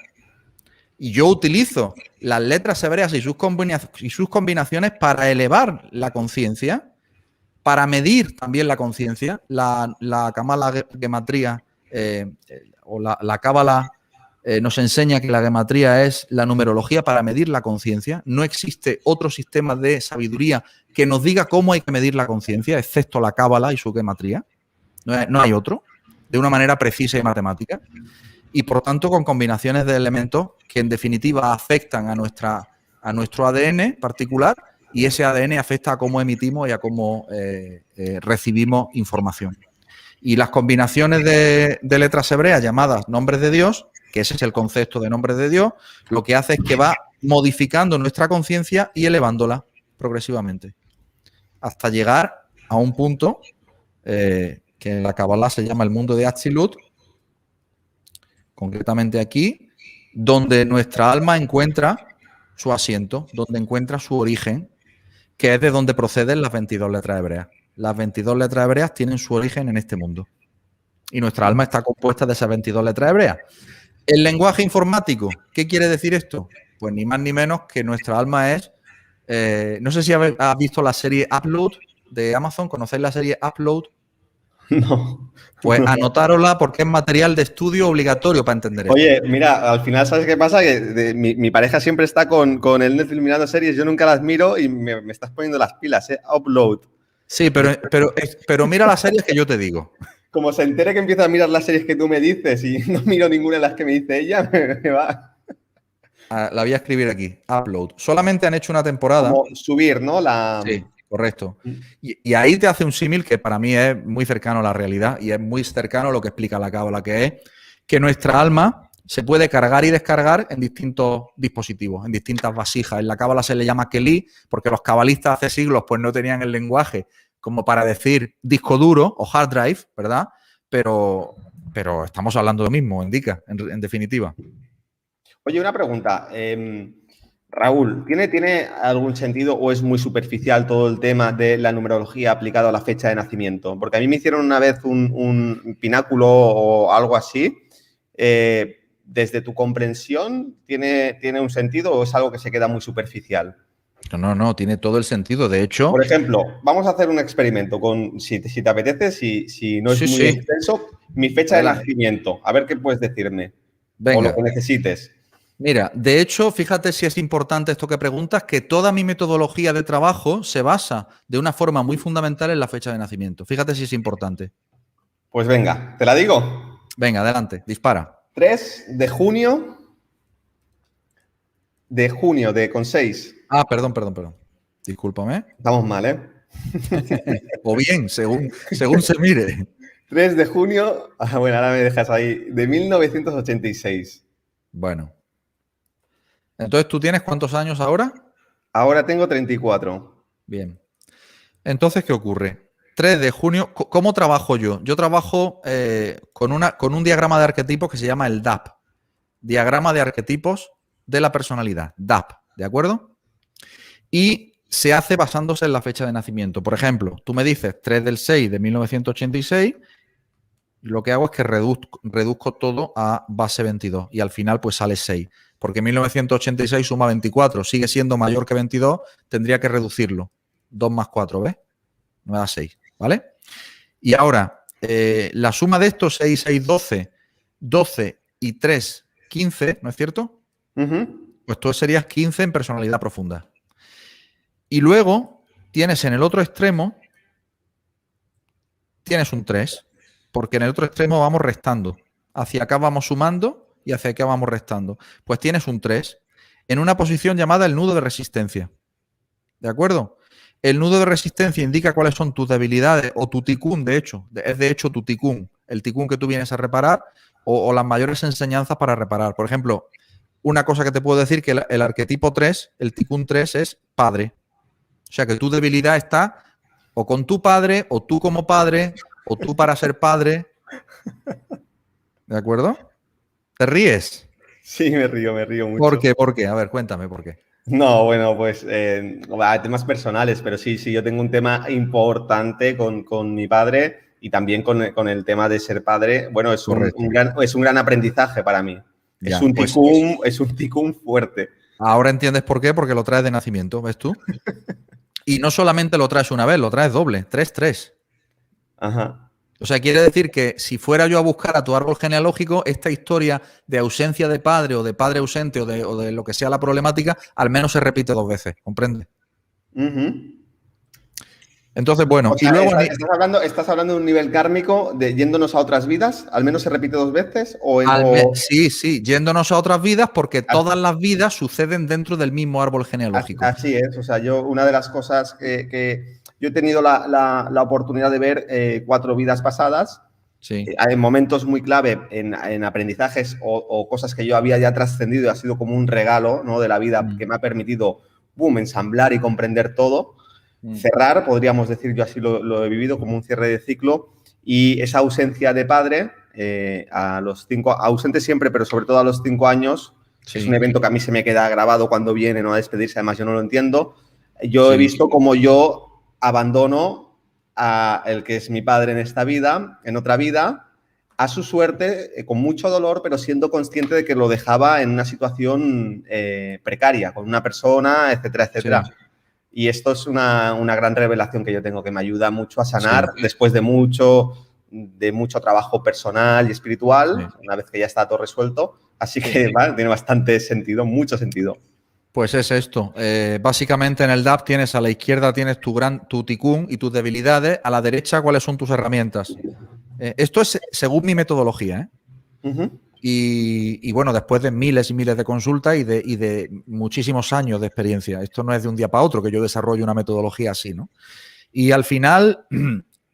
Y yo utilizo las letras hebreas y sus combinaciones para elevar la conciencia, para medir también la conciencia. La Kamala Gematría o la Cábala nos enseña que la gematría es la numerología para medir la conciencia. No existe otro sistema de sabiduría que nos diga cómo hay que medir la conciencia, excepto la Cábala y su gematría. No hay otro, de una manera precisa y matemática. Y por tanto con combinaciones de elementos que en definitiva afectan a nuestro ADN particular, y ese ADN afecta a cómo emitimos y a cómo recibimos información. Y las combinaciones de letras hebreas llamadas nombres de Dios, que ese es el concepto de nombres de Dios, lo que hace es que va modificando nuestra conciencia y elevándola progresivamente, hasta llegar a un punto que en la Kabbalah se llama el mundo de Atzilut, concretamente aquí, donde nuestra alma encuentra su asiento, donde encuentra su origen, que es de donde proceden las 22 letras hebreas. Las 22 letras hebreas tienen su origen en este mundo. Y nuestra alma está compuesta de esas 22 letras hebreas. El lenguaje informático, ¿qué quiere decir esto? Pues ni más ni menos que nuestra alma es... no sé si has visto la serie Upload de Amazon. ¿Conocéis la serie Upload? No. Pues anotárosla porque es material de estudio obligatorio para entender esto. Oye, mira, al final, ¿sabes qué pasa? Que mi pareja siempre está con el Netflix mirando series, yo nunca las miro y me estás poniendo las pilas, ¿eh? Upload. Sí, pero mira las series que yo te digo. Como se entere que empiezo a mirar las series que tú me dices y no miro ninguna de las que me dice ella, me va. La voy a escribir aquí. Upload. Solamente han hecho una temporada. Como subir, ¿no? Sí, correcto. Y ahí te hace un símil que para mí es muy cercano a la realidad y es muy cercano a lo que explica la cábala, que es que nuestra alma se puede cargar y descargar en distintos dispositivos, en distintas vasijas. En la cábala se le llama kelí, porque los cabalistas hace siglos pues no tenían el lenguaje como para decir disco duro o hard drive, ¿verdad? Pero estamos hablando de lo mismo, indica, en definitiva. Oye, una pregunta. Raúl, ¿tiene algún sentido o es muy superficial todo el tema de la numerología aplicado a la fecha de nacimiento? Porque a mí me hicieron una vez un pináculo o algo así. ¿Desde tu comprensión tiene un sentido o es algo que se queda muy superficial? No, tiene todo el sentido. De hecho... Por ejemplo, vamos a hacer un experimento si te apetece, si no es muy extenso, mi fecha de nacimiento. A ver qué puedes decirme. Venga. O lo que necesites. Mira, de hecho, fíjate si es importante esto que preguntas, que toda mi metodología de trabajo se basa de una forma muy fundamental en la fecha de nacimiento. Fíjate si es importante. Pues venga, ¿te la digo? Venga, adelante, dispara. 3 de junio con 6. Ah, perdón. Discúlpame. Estamos mal, ¿eh? O bien, según se mire. 3 de junio, bueno, ahora me dejas ahí, de 1986. Bueno. Entonces, ¿tú tienes cuántos años ahora? Ahora tengo 34. Bien. Entonces, ¿qué ocurre? 3 de junio, ¿cómo trabajo yo? Yo trabajo con un diagrama de arquetipos que se llama el DAP. Diagrama de arquetipos de la personalidad, DAP, ¿de acuerdo? Y se hace basándose en la fecha de nacimiento. Por ejemplo, tú me dices 3 del 6 de 1986, y lo que hago es que reduzco todo a base 22 y al final pues sale 6. Porque 1986 suma 24, sigue siendo mayor que 22, tendría que reducirlo. 2 más 4, ¿ves? Me da 6, ¿vale? Y ahora, la suma de estos 6, 6, 12, 12 y 3, 15, ¿no es cierto? Pues tú serías 15 en personalidad profunda. Y luego tienes en el otro extremo, tienes un 3, porque en el otro extremo vamos restando. Hacia acá vamos sumando y hacia acá vamos restando. Pues tienes un 3 en una posición llamada el nudo de resistencia. ¿De acuerdo? El nudo de resistencia indica cuáles son tus debilidades o tu ticún, de hecho. Es de hecho tu ticún, el ticún que tú vienes a reparar o las mayores enseñanzas para reparar. Por ejemplo, una cosa que te puedo decir que el arquetipo 3, el ticún 3 es padre. O sea que tu debilidad está o con tu padre, o tú como padre, o tú para ser padre. ¿De acuerdo? ¿Te ríes? Sí, me río mucho. ¿Por qué? ¿Por qué? A ver, cuéntame por qué. No, bueno, pues temas personales, pero sí, yo tengo un tema importante con mi padre y también con el tema de ser padre. Bueno, es un gran aprendizaje para mí. Ya, es un ticún fuerte. Ahora entiendes por qué, porque lo traes de nacimiento, ¿ves tú? Y no solamente lo traes una vez, lo traes doble, 3-3. Ajá. O sea, quiere decir que si fuera yo a buscar a tu árbol genealógico, esta historia de ausencia de padre o de padre ausente o de lo que sea la problemática, al menos se repite 2 veces, ¿comprende? Entonces, bueno, o sea, y luego... ¿Estás hablando de un nivel kármico de yéndonos a otras vidas? ¿Al menos se repite 2 veces? Sí, yéndonos a otras vidas porque todas las vidas suceden dentro del mismo árbol genealógico. Así es, o sea, una de las cosas que yo he tenido la oportunidad de ver 4 vidas pasadas, sí. En momentos muy clave en aprendizajes o cosas que yo había ya trascendido y ha sido como un regalo, ¿no?, de la vida que me ha permitido, ensamblar y comprender todo. Cerrar, podríamos decir, yo así lo he vivido como un cierre de ciclo, y esa ausencia de padre a los 5, ausente siempre, pero sobre todo a los 5 años, es un evento que a mí se me queda grabado cuando viene, ¿no?, a despedirse, además yo no lo entiendo. Yo he visto como yo abandono a el que es mi padre en esta vida, en otra vida, a su suerte, con mucho dolor, pero siendo consciente de que lo dejaba en una situación precaria, con una persona, etcétera, etcétera. Sí. Y esto es una gran revelación que yo tengo, que me ayuda mucho a sanar después de mucho de mucho trabajo personal y espiritual, Sí. una vez que ya está todo resuelto. Así que vale, tiene bastante sentido, mucho sentido. Pues es esto. Básicamente en el DAP tienes a la izquierda tienes tu ticún y tus debilidades, a la derecha cuáles son tus herramientas. Esto es según mi metodología, ¿eh? Uh-huh. Y bueno, después de miles y miles de consultas y de muchísimos años de experiencia. Esto no es de un día para otro que yo desarrollo una metodología así, ¿no? Y al final,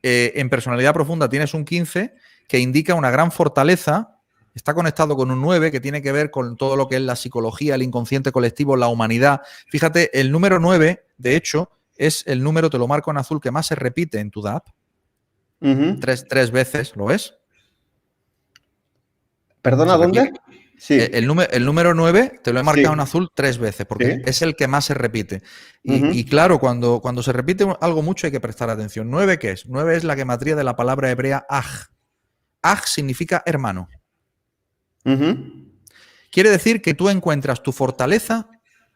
en personalidad profunda tienes un 15 que indica una gran fortaleza, está conectado con un 9 que tiene que ver con todo lo que es la psicología, el inconsciente colectivo, la humanidad. Fíjate, el número 9, de hecho, es el número, te lo marco en azul, que más se repite en tu DAP. Uh-huh. Tres veces, ¿lo ves? ¿Perdona, dónde? Sí. El número 9 te lo he marcado en Sí. azul 3 veces, porque Sí. es el que más se repite. Uh-huh. Y claro, cuando se repite algo mucho hay que prestar atención. ¿9 qué es? 9 es la gematría de la palabra hebrea aj. Aj significa hermano. Uh-huh. Quiere decir que tú encuentras tu fortaleza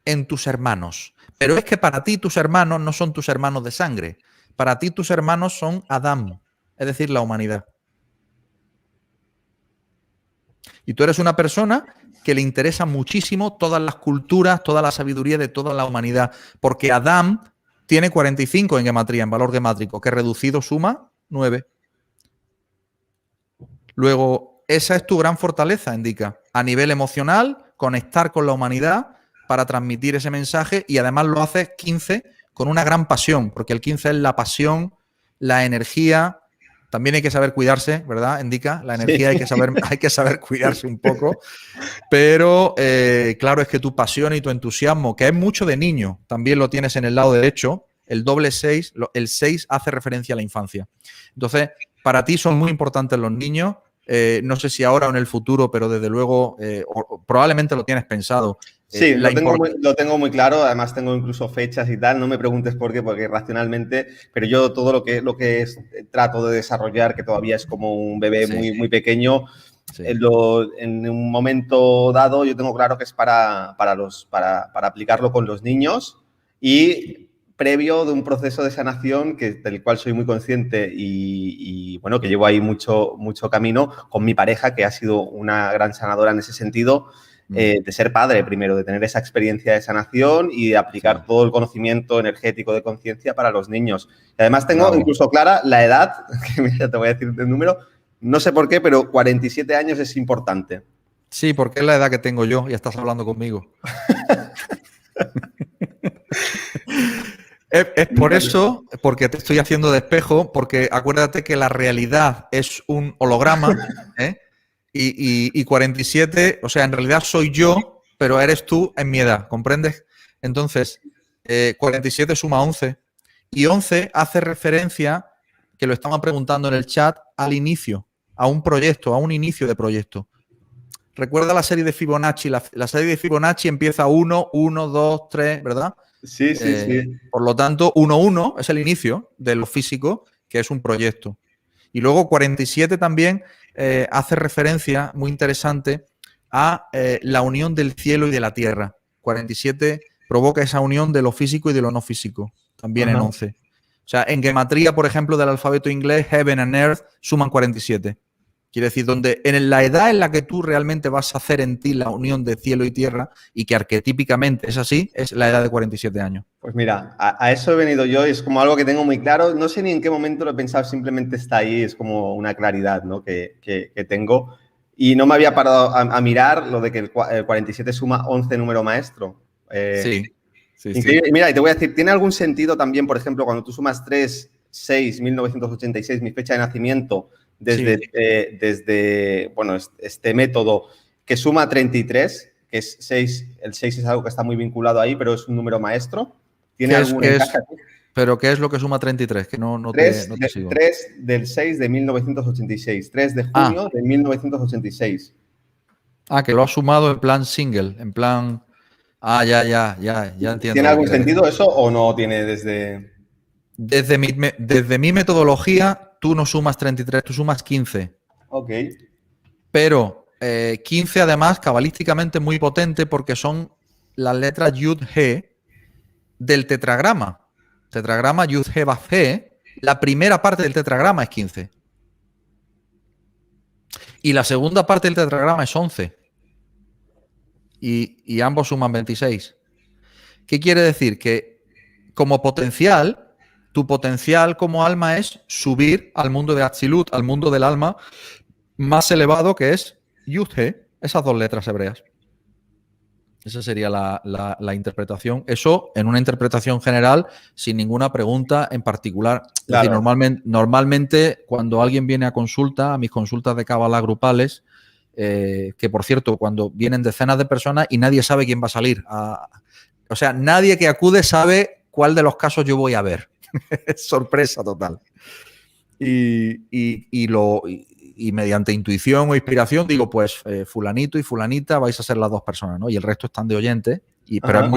en tus hermanos. Pero es que para ti tus hermanos no son tus hermanos de sangre. Para ti tus hermanos son Adán, es decir, la humanidad. Y tú eres una persona que le interesa muchísimo todas las culturas, toda la sabiduría de toda la humanidad, porque Adán tiene 45 en gematría, en valor gemátrico, que reducido suma 9. Luego, esa es tu gran fortaleza, indica. A nivel emocional, conectar con la humanidad para transmitir ese mensaje y además lo haces 15 con una gran pasión, porque el 15 es la pasión, la energía. También hay que saber cuidarse, ¿verdad? Indica, la energía Sí. hay que saber cuidarse un poco. Pero claro, es que tu pasión y tu entusiasmo, que es mucho de niño, también lo tienes en el lado derecho. El doble 6, el 6 hace referencia a la infancia. Entonces, para ti son muy importantes los niños. No sé si ahora o en el futuro, pero desde luego probablemente lo tienes pensado. Sí, lo tengo muy claro, además tengo incluso fechas y tal, no me preguntes por qué, porque racionalmente, pero yo todo lo que trato de desarrollar, que todavía es como un bebé Sí. muy pequeño, Sí. en un momento dado yo tengo claro que es para aplicarlo con los niños y previo de un proceso de sanación del cual soy muy consciente y bueno, que llevo ahí mucho camino con mi pareja, que ha sido una gran sanadora en ese sentido. De ser padre primero, de tener esa experiencia de sanación y de aplicar todo el conocimiento energético de conciencia para los niños. Y además tengo incluso clara la edad, que mira, te voy a decir el número, no sé por qué, pero 47 años es importante. Sí, porque es la edad que tengo yo y estás hablando conmigo. Es por eso, porque te estoy haciendo de espejo, porque acuérdate que la realidad es un holograma, ¿eh? Y 47, o sea, en realidad soy yo, pero eres tú en mi edad, ¿comprendes? Entonces, 47 suma 11. Y 11 hace referencia, que lo estaban preguntando en el chat, al inicio, a un proyecto, a un inicio de proyecto. Recuerda la serie de Fibonacci. La serie de Fibonacci empieza 1, 1, 2, 3, ¿verdad? Sí. Por lo tanto, 1, 1 es el inicio de lo físico, que es un proyecto. Y luego 47 también hace referencia, muy interesante, a la unión del cielo y de la tierra. 47 provoca esa unión de lo físico y de lo no físico, también en 11. O sea, en gematría, por ejemplo, del alfabeto inglés, heaven and earth suman 47. Quiere decir, donde en la edad en la que tú realmente vas a hacer en ti la unión de cielo y tierra, y que arquetípicamente es así, es la edad de 47 años. Pues mira, a eso he venido yo y es como algo que tengo muy claro. No sé ni en qué momento lo he pensado, simplemente está ahí, es como una claridad, ¿no? que tengo. Y no me había parado a mirar lo de que el 47 suma 11 número maestro. Sí. Increíble. Mira, y te voy a decir, ¿tiene algún sentido también, por ejemplo, cuando tú sumas 3, 6, 1986, mi fecha de nacimiento, desde bueno, este método que suma 33, que es 6, el 6 es algo que está muy vinculado ahí, pero es un número maestro? ¿Tiene algún encaje aquí? ¿Pero qué es lo que suma 33? Que no 3, te sigo. 3 del 6 de 1986, 3 de junio de 1986. Que lo has sumado en plan single, en plan... ya entiendo. ¿Tiene algún sentido eso o no tiene desde...? Desde mi metodología, tú no sumas 33, tú sumas 15. Ok. Pero 15 además cabalísticamente muy potente porque son las letras Yud He del tetragrama. Tetragrama Yud He Vav He, la primera parte del tetragrama es 15. Y la segunda parte del tetragrama es 11. Y ambos suman 26. ¿Qué quiere decir? Que como potencial, tu potencial como alma es subir al mundo de Atzilut, al mundo del alma más elevado, que es Yud-He, esas 2 letras hebreas. Esa sería la interpretación. Eso en una interpretación general, sin ninguna pregunta en particular. Claro. Es decir, normalmente cuando alguien viene a consulta, a mis consultas de Kabbalah grupales, que por cierto, cuando vienen decenas de personas y nadie sabe quién va a salir. O sea, nadie que acude sabe cuál de los casos yo voy a ver. Es sorpresa total. Y mediante intuición o inspiración digo, pues fulanito y fulanita vais a ser las 2 personas, ¿no? Y el resto están de oyentes. Pero es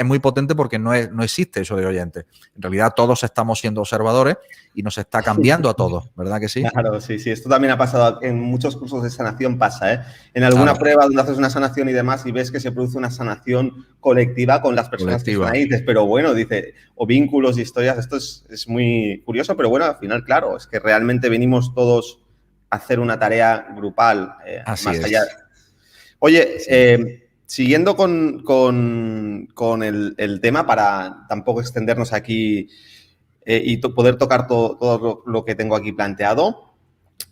muy potente porque no existe eso de oyentes. En realidad todos estamos siendo observadores y nos está cambiando a todos, ¿verdad que sí? Claro, sí. Esto también ha pasado en muchos cursos de sanación, pasa, ¿eh? En alguna prueba donde haces una sanación y demás y ves que se produce una sanación colectiva con las personas que están ahí, dices, pero bueno, dice, o vínculos y historias, esto es muy curioso, pero bueno, al final, claro, es que realmente venimos todos a hacer una tarea grupal, Así más es. allá. Oye, siguiendo con el tema, para tampoco extendernos aquí y poder tocar todo lo que tengo aquí planteado,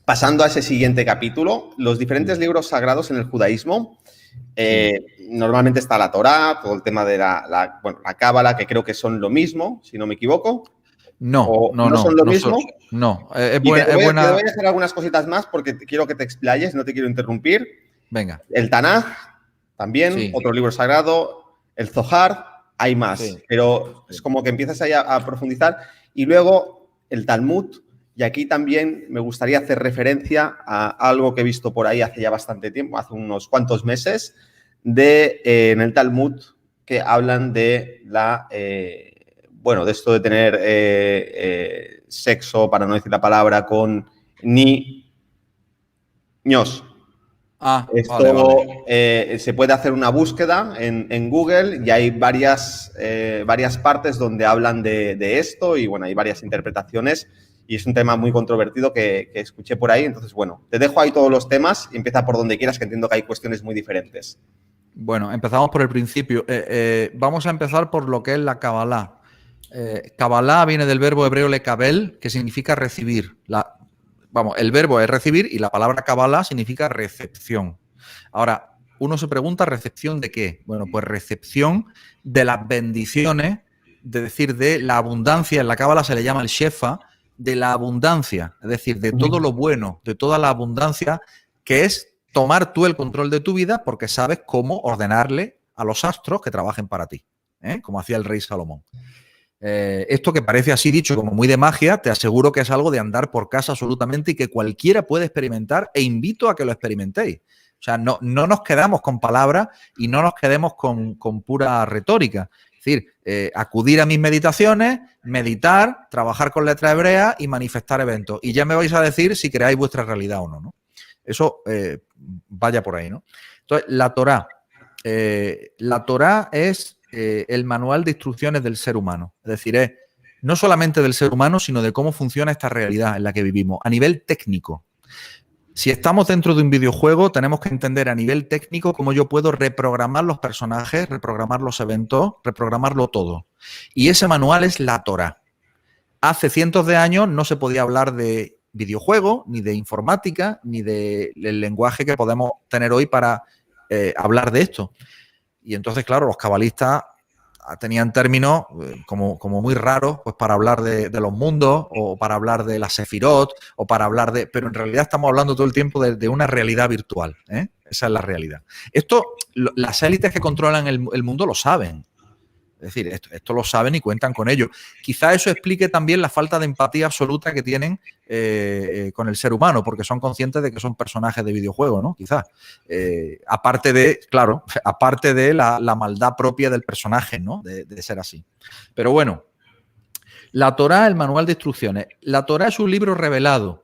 pasando a ese siguiente capítulo, los diferentes libros sagrados en el judaísmo, normalmente está la Torá, todo el tema de la Cábala, que creo que son lo mismo, si no me equivoco. No son lo mismo. No, te voy a hacer algunas cositas más porque quiero que te explayes, no te quiero interrumpir. Venga. El Tanaj, también, otro libro sagrado. El Zohar, hay más, pero es como que empiezas ahí a profundizar. Y luego el Talmud, y aquí también me gustaría hacer referencia a algo que he visto por ahí hace ya bastante tiempo, hace unos cuantos meses, en el Talmud, que hablan de de esto de tener sexo, para no decir la palabra, con niños. Esto se puede hacer una búsqueda en Google y hay varias partes donde hablan de esto y bueno, hay varias interpretaciones y es un tema muy controvertido que escuché por ahí. Entonces, bueno, te dejo ahí todos los temas y empieza por donde quieras, que entiendo que hay cuestiones muy diferentes. Bueno, empezamos por el principio. Vamos a empezar por lo que es la Kabbalah. Kabbalah viene del verbo hebreo lekabel, que significa recibir. El verbo es recibir y la palabra Kabbalah significa recepción. Ahora, uno se pregunta, ¿recepción de qué? Bueno, pues recepción de las bendiciones, de la abundancia. En la Kabbalah se le llama el Shefa, de la abundancia, es decir, de todo lo bueno, de toda la abundancia, que es tomar tú el control de tu vida porque sabes cómo ordenarle a los astros que trabajen para ti, como hacía el rey Salomón. Esto que parece así dicho como muy de magia, te aseguro que es algo de andar por casa absolutamente y que cualquiera puede experimentar e invito a que lo experimentéis. O sea, no nos quedamos con palabras y no nos quedemos con pura retórica. Es decir, acudir a mis meditaciones, meditar, trabajar con letra hebrea y manifestar eventos. Y ya me vais a decir si creáis vuestra realidad o no, ¿no? Eso vaya por ahí, ¿no? Entonces, la Torá. La Torá es el manual de instrucciones del ser humano. Es decir, no solamente del ser humano, sino de cómo funciona esta realidad en la que vivimos, a nivel técnico. Si estamos dentro de un videojuego, tenemos que entender a nivel técnico cómo yo puedo reprogramar los personajes, reprogramar los eventos, reprogramarlo todo. Y ese manual es la Torá. Hace cientos de años no se podía hablar de videojuego, ni de informática, ni del lenguaje que podemos tener hoy para hablar de esto. Y entonces, claro, los cabalistas tenían términos como muy raros pues para hablar de los mundos o para hablar de la Sefirot o para hablar de... Pero en realidad estamos hablando todo el tiempo de una realidad virtual. Esa es la realidad. Esto, las élites que controlan el mundo lo saben. Es decir, esto lo saben y cuentan con ello. Quizá eso explique también la falta de empatía absoluta que tienen con el ser humano, porque son conscientes de que son personajes de videojuego, ¿no? Quizás. Aparte de la maldad propia del personaje, ¿no? De ser así. Pero bueno, la Torá, el manual de instrucciones. La Torá es un libro revelado.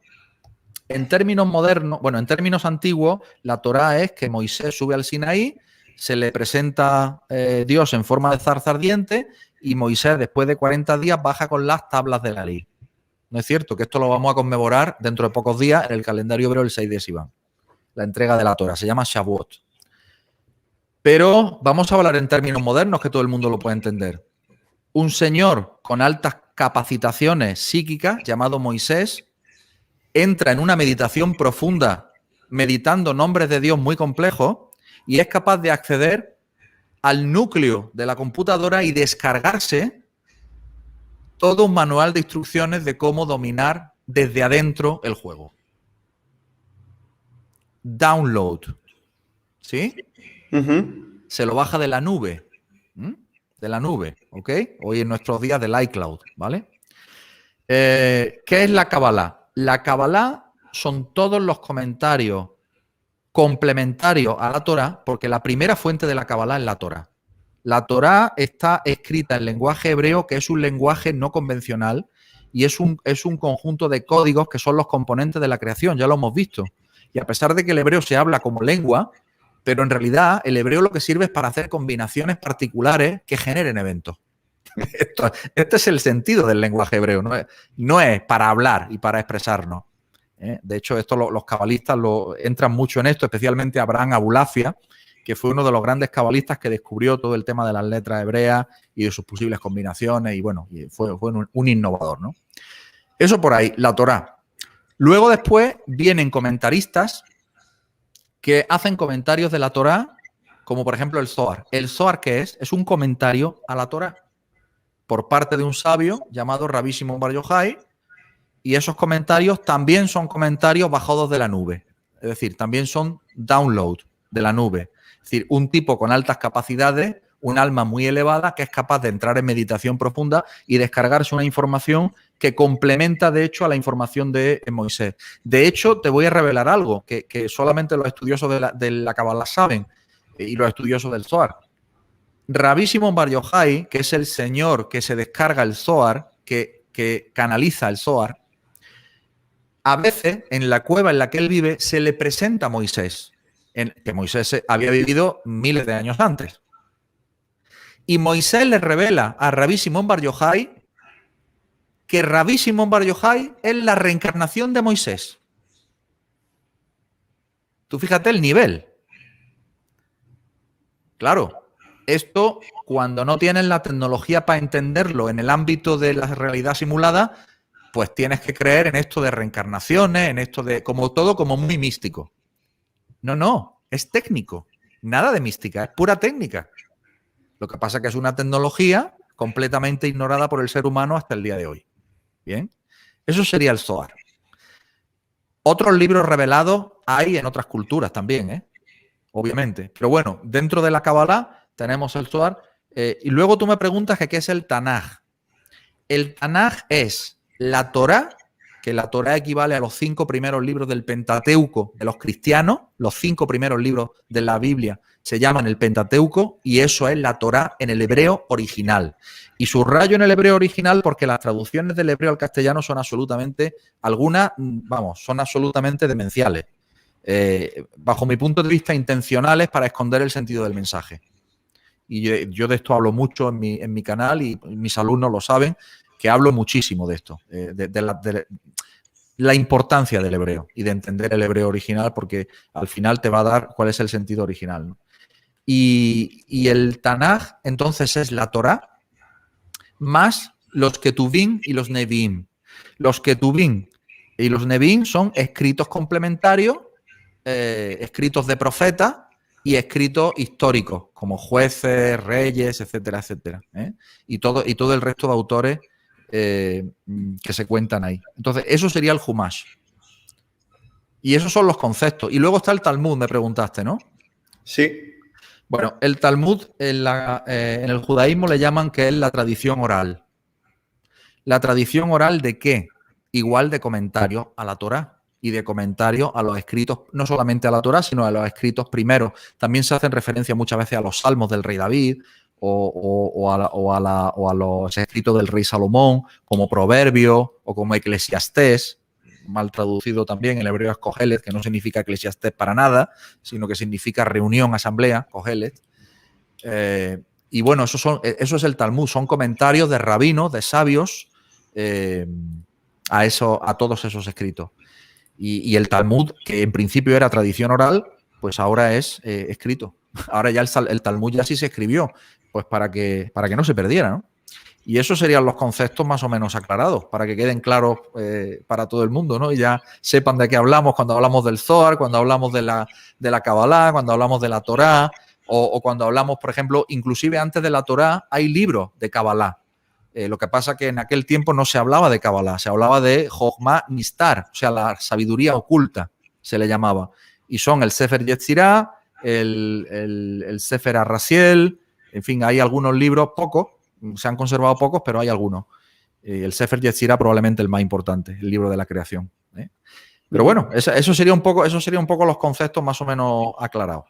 En términos modernos, en términos antiguos, la Torá es que Moisés sube al Sinaí, se le presenta Dios en forma de zarza ardiente y Moisés, después de 40 días, baja con las tablas de la ley. ¿No es cierto? Que esto lo vamos a conmemorar dentro de pocos días en el calendario hebreo el 6 de Sivan. la entrega de la Torah. Se llama Shavuot. Pero vamos a hablar en términos modernos que todo el mundo lo puede entender. Un señor con altas capacitaciones psíquicas, llamado Moisés, entra en una meditación profunda, meditando nombres de Dios muy complejos, y es capaz de acceder al núcleo de la computadora y descargarse todo un manual de instrucciones de cómo dominar desde adentro el juego. Download. ¿Sí? Se lo baja de la nube. De la nube, ¿ok? Hoy en nuestros días del iCloud, ¿vale? ¿Qué es la Kabbalah? La Kabbalah son todos los comentarios complementarios a la Torah, porque la primera fuente de la Kabbalah es la Torah. La Torah está escrita en lenguaje hebreo, que es un lenguaje no convencional, y es un conjunto de códigos que son los componentes de la creación, ya lo hemos visto. Y a pesar de que el hebreo se habla como lengua, pero en realidad el hebreo lo que sirve es para hacer combinaciones particulares que generen eventos. Este es el sentido del lenguaje hebreo, no es para hablar y para expresarnos. De hecho, esto los cabalistas entran mucho en esto, especialmente Abraham Abulafia, que fue uno de los grandes cabalistas que descubrió todo el tema de las letras hebreas y de sus posibles combinaciones, y bueno, fue un innovador, ¿no? Eso por ahí, la Torá. Luego después vienen comentaristas que hacen comentarios de la Torá, como por ejemplo el Zohar. ¿El Zohar qué es? Es un comentario a la Torá por parte de un sabio llamado Rabbi Shimon Bar Yochai, y esos comentarios también son comentarios bajados de la nube. Es decir, también son download de la nube. Es decir, un tipo con altas capacidades, un alma muy elevada que es capaz de entrar en meditación profunda y descargarse una información que complementa, de hecho, a la información de Moisés. De hecho, te voy a revelar algo que solamente los estudiosos de la Kabbalah saben, y los estudiosos del Zohar. Rabbi Shimon Bar Yochai, que es el señor que se descarga el Zohar, que canaliza el Zohar, a veces en la cueva en la que él vive se le presenta a Moisés, que Moisés había vivido miles de años antes. Y Moisés le revela a Rabbi Shimon Bar Yochai que Rabbi Shimon Bar Yochai es la reencarnación de Moisés. Tú fíjate el nivel. Claro, esto cuando no tienes la tecnología para entenderlo en el ámbito de la realidad simulada, pues tienes que creer en esto de reencarnaciones, en esto de como todo como muy místico. No, es técnico. Nada de mística, es pura técnica. Lo que pasa es que es una tecnología completamente ignorada por el ser humano hasta el día de hoy. Bien, eso sería el Zohar. Otros libros revelados hay en otras culturas también, obviamente. Pero bueno, dentro de la Kabbalah tenemos el Zohar. Y luego tú me preguntas que qué es el Tanaj. El Tanaj es la Torá, que la Torá equivale a los 5 primeros libros del Pentateuco de los cristianos. Los 5 primeros libros de la Biblia se llaman el Pentateuco, y eso es la Torá en el hebreo original. Y subrayo en el hebreo original porque las traducciones del hebreo al castellano son absolutamente, son absolutamente demenciales. Bajo mi punto de vista, intencionales para esconder el sentido del mensaje. Y yo de esto hablo mucho en mi canal, y mis alumnos lo saben, que hablo muchísimo de esto, de la importancia del hebreo y de entender el hebreo original, porque al final te va a dar cuál es el sentido original, ¿no? Y el Tanaj, entonces, es la Torá más los Ketuvim y los Neviim. Los Ketuvim y los Neviim son escritos complementarios, escritos de profetas y escritos históricos, como jueces, reyes, etcétera, etcétera, y todo el resto de autores que se cuentan ahí. Entonces, eso sería el Humash. Y esos son los conceptos. Y luego está el Talmud, me preguntaste, ¿no? Sí. Bueno, el Talmud en el judaísmo le llaman que es la tradición oral. ¿La tradición oral de qué? Igual de comentarios a la Torá y de comentarios a los escritos, no solamente a la Torá, sino a los escritos primeros. También se hacen referencia muchas veces a los salmos del rey David o a los escritos del rey Salomón, como Proverbios o como Eclesiastés, mal traducido también, el hebreo es Kohelet, que no significa Eclesiastés para nada, sino que significa reunión, asamblea, Kohelet. Y bueno, eso es el Talmud, son comentarios de rabinos, de sabios, a todos esos escritos. Y el Talmud, que en principio era tradición oral, pues ahora es escrito. Ahora ya el Talmud ya sí se escribió, pues para que no se perdiera, ¿no? Y esos serían los conceptos más o menos aclarados, para que queden claros para todo el mundo, ¿no? Y ya sepan de qué hablamos cuando hablamos del Zohar, cuando hablamos de la Kabbalah, cuando hablamos de la Torá, o cuando hablamos, por ejemplo, inclusive antes de la Torá hay libros de Kabbalah. Lo que pasa que en aquel tiempo no se hablaba de Kabbalah, se hablaba de Jochma Nistar, o sea, la sabiduría oculta, se le llamaba. Y son el Sefer Yetzirah, el Sefer Arrasiel, en fin, hay algunos libros, pocos, se han conservado pocos, pero hay algunos. El Sefer Yetzirah probablemente el más importante, el libro de la creación. Pero bueno, eso sería un poco los conceptos más o menos aclarados.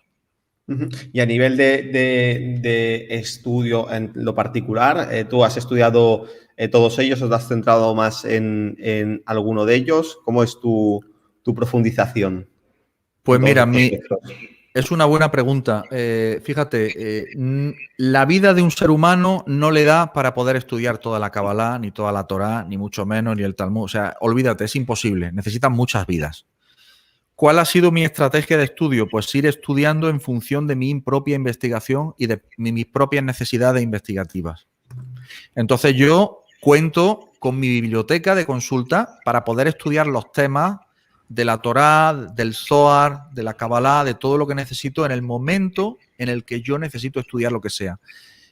Y a nivel de estudio en lo particular, ¿tú has estudiado todos ellos o te has centrado más en alguno de ellos? ¿Cómo es tu profundización? Pues mira, es una buena pregunta. Fíjate, la vida de un ser humano no le da para poder estudiar toda la Kabbalah, ni toda la Torá, ni mucho menos, ni el Talmud. O sea, olvídate, es imposible. Necesitan muchas vidas. ¿Cuál ha sido mi estrategia de estudio? Pues ir estudiando en función de mi propia investigación y de mis propias necesidades investigativas. Entonces yo cuento con mi biblioteca de consulta para poder estudiar los temas de la Torá, del Zohar, de la Kabbalah, de todo lo que necesito en el momento en el que yo necesito estudiar lo que sea.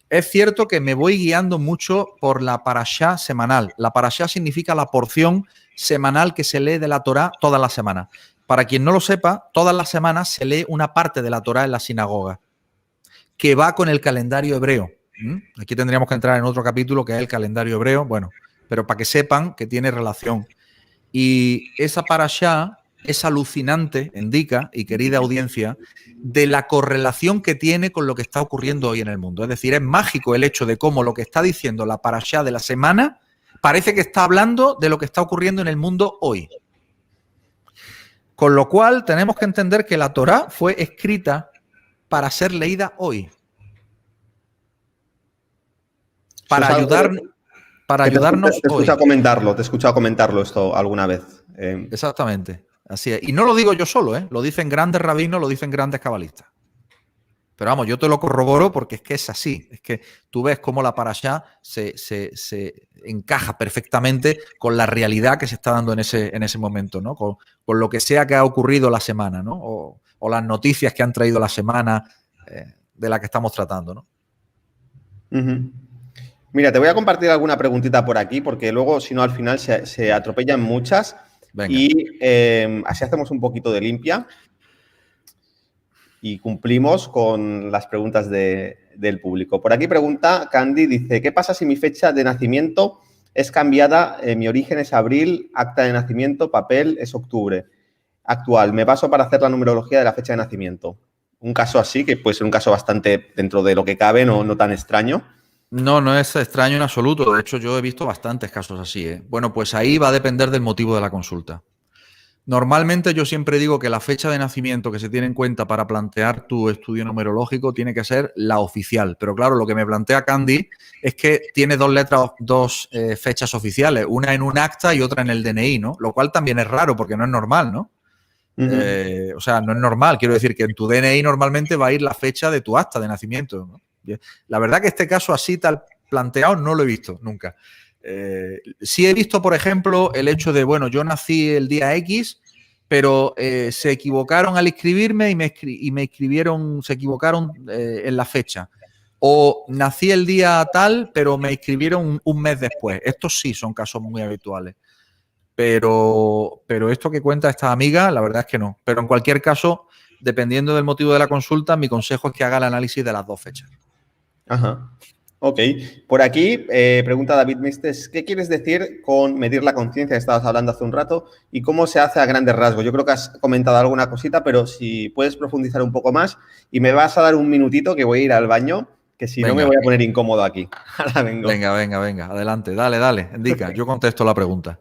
Es cierto que me voy guiando mucho por la parashá semanal. La parashá significa la porción semanal que se lee de la Torá toda la semana. Para quien no lo sepa, todas las semanas se lee una parte de la Torá en la sinagoga, que va con el calendario hebreo. Aquí tendríamos que entrar en otro capítulo que es el calendario hebreo, bueno, pero para que sepan que tiene relación. Y esa parashá es alucinante, indica, y querida audiencia, de la correlación que tiene con lo que está ocurriendo hoy en el mundo. Es decir, es mágico el hecho de cómo lo que está diciendo la parashá de la semana parece que está hablando de lo que está ocurriendo en el mundo hoy. Con lo cual tenemos que entender que la Torá fue escrita para ser leída hoy. Para ayudarnos Te he hoy. escuchado comentarlo esto alguna vez. Exactamente, así es. Y no lo digo yo solo, lo dicen grandes rabinos, lo dicen grandes cabalistas. Pero vamos, yo te lo corroboro porque es que es así. Es que tú ves cómo la parashá se encaja perfectamente con la realidad que se está dando en ese momento, ¿no? Con lo que sea que ha ocurrido la semana, ¿no? O las noticias que han traído la semana de la que estamos tratando, ¿no? Mira, te voy a compartir alguna preguntita por aquí porque luego, si no, al final se atropellan muchas. Venga. Y así hacemos un poquito de limpia. Y cumplimos con las preguntas del público. Por aquí pregunta Candy, dice, ¿qué pasa si mi fecha de nacimiento es cambiada? Mi origen es abril, acta de nacimiento, papel es octubre. Actual, me baso para hacer la numerología de la fecha de nacimiento. Un caso así, que puede ser un caso bastante dentro de lo que cabe, no tan extraño. No es extraño en absoluto. De hecho, yo he visto bastantes casos así. Bueno, pues ahí va a depender del motivo de la consulta. Normalmente yo siempre digo que la fecha de nacimiento que se tiene en cuenta para plantear tu estudio numerológico tiene que ser la oficial. Pero claro, lo que me plantea Candy es que tiene dos fechas oficiales, una en un acta y otra en el DNI, ¿no? Lo cual también es raro porque no es normal, ¿no? O sea, no es normal. Quiero decir que en tu DNI normalmente va a ir la fecha de tu acta de nacimiento, ¿no? La verdad que este caso así tal planteado no lo he visto nunca. Sí he visto, por ejemplo, el hecho de, bueno, yo nací el día X, pero se equivocaron al inscribirme y me escribieron, se equivocaron en la fecha. O nací el día tal, pero me inscribieron un mes después. Estos sí son casos muy habituales. Pero esto que cuenta esta amiga, la verdad es que no. Pero en cualquier caso, dependiendo del motivo de la consulta, mi consejo es que haga el análisis de las dos fechas. Ajá. Ok. Por aquí pregunta David Mistes, ¿qué quieres decir con medir la conciencia que estabas hablando hace un rato y cómo se hace a grandes rasgos? Yo creo que has comentado alguna cosita, pero si puedes profundizar un poco más y me vas a dar un minutito que voy a ir al baño, que si no me voy a poner incómodo aquí. Ahora vengo. Venga, adelante, dale, indica, yo contesto la pregunta.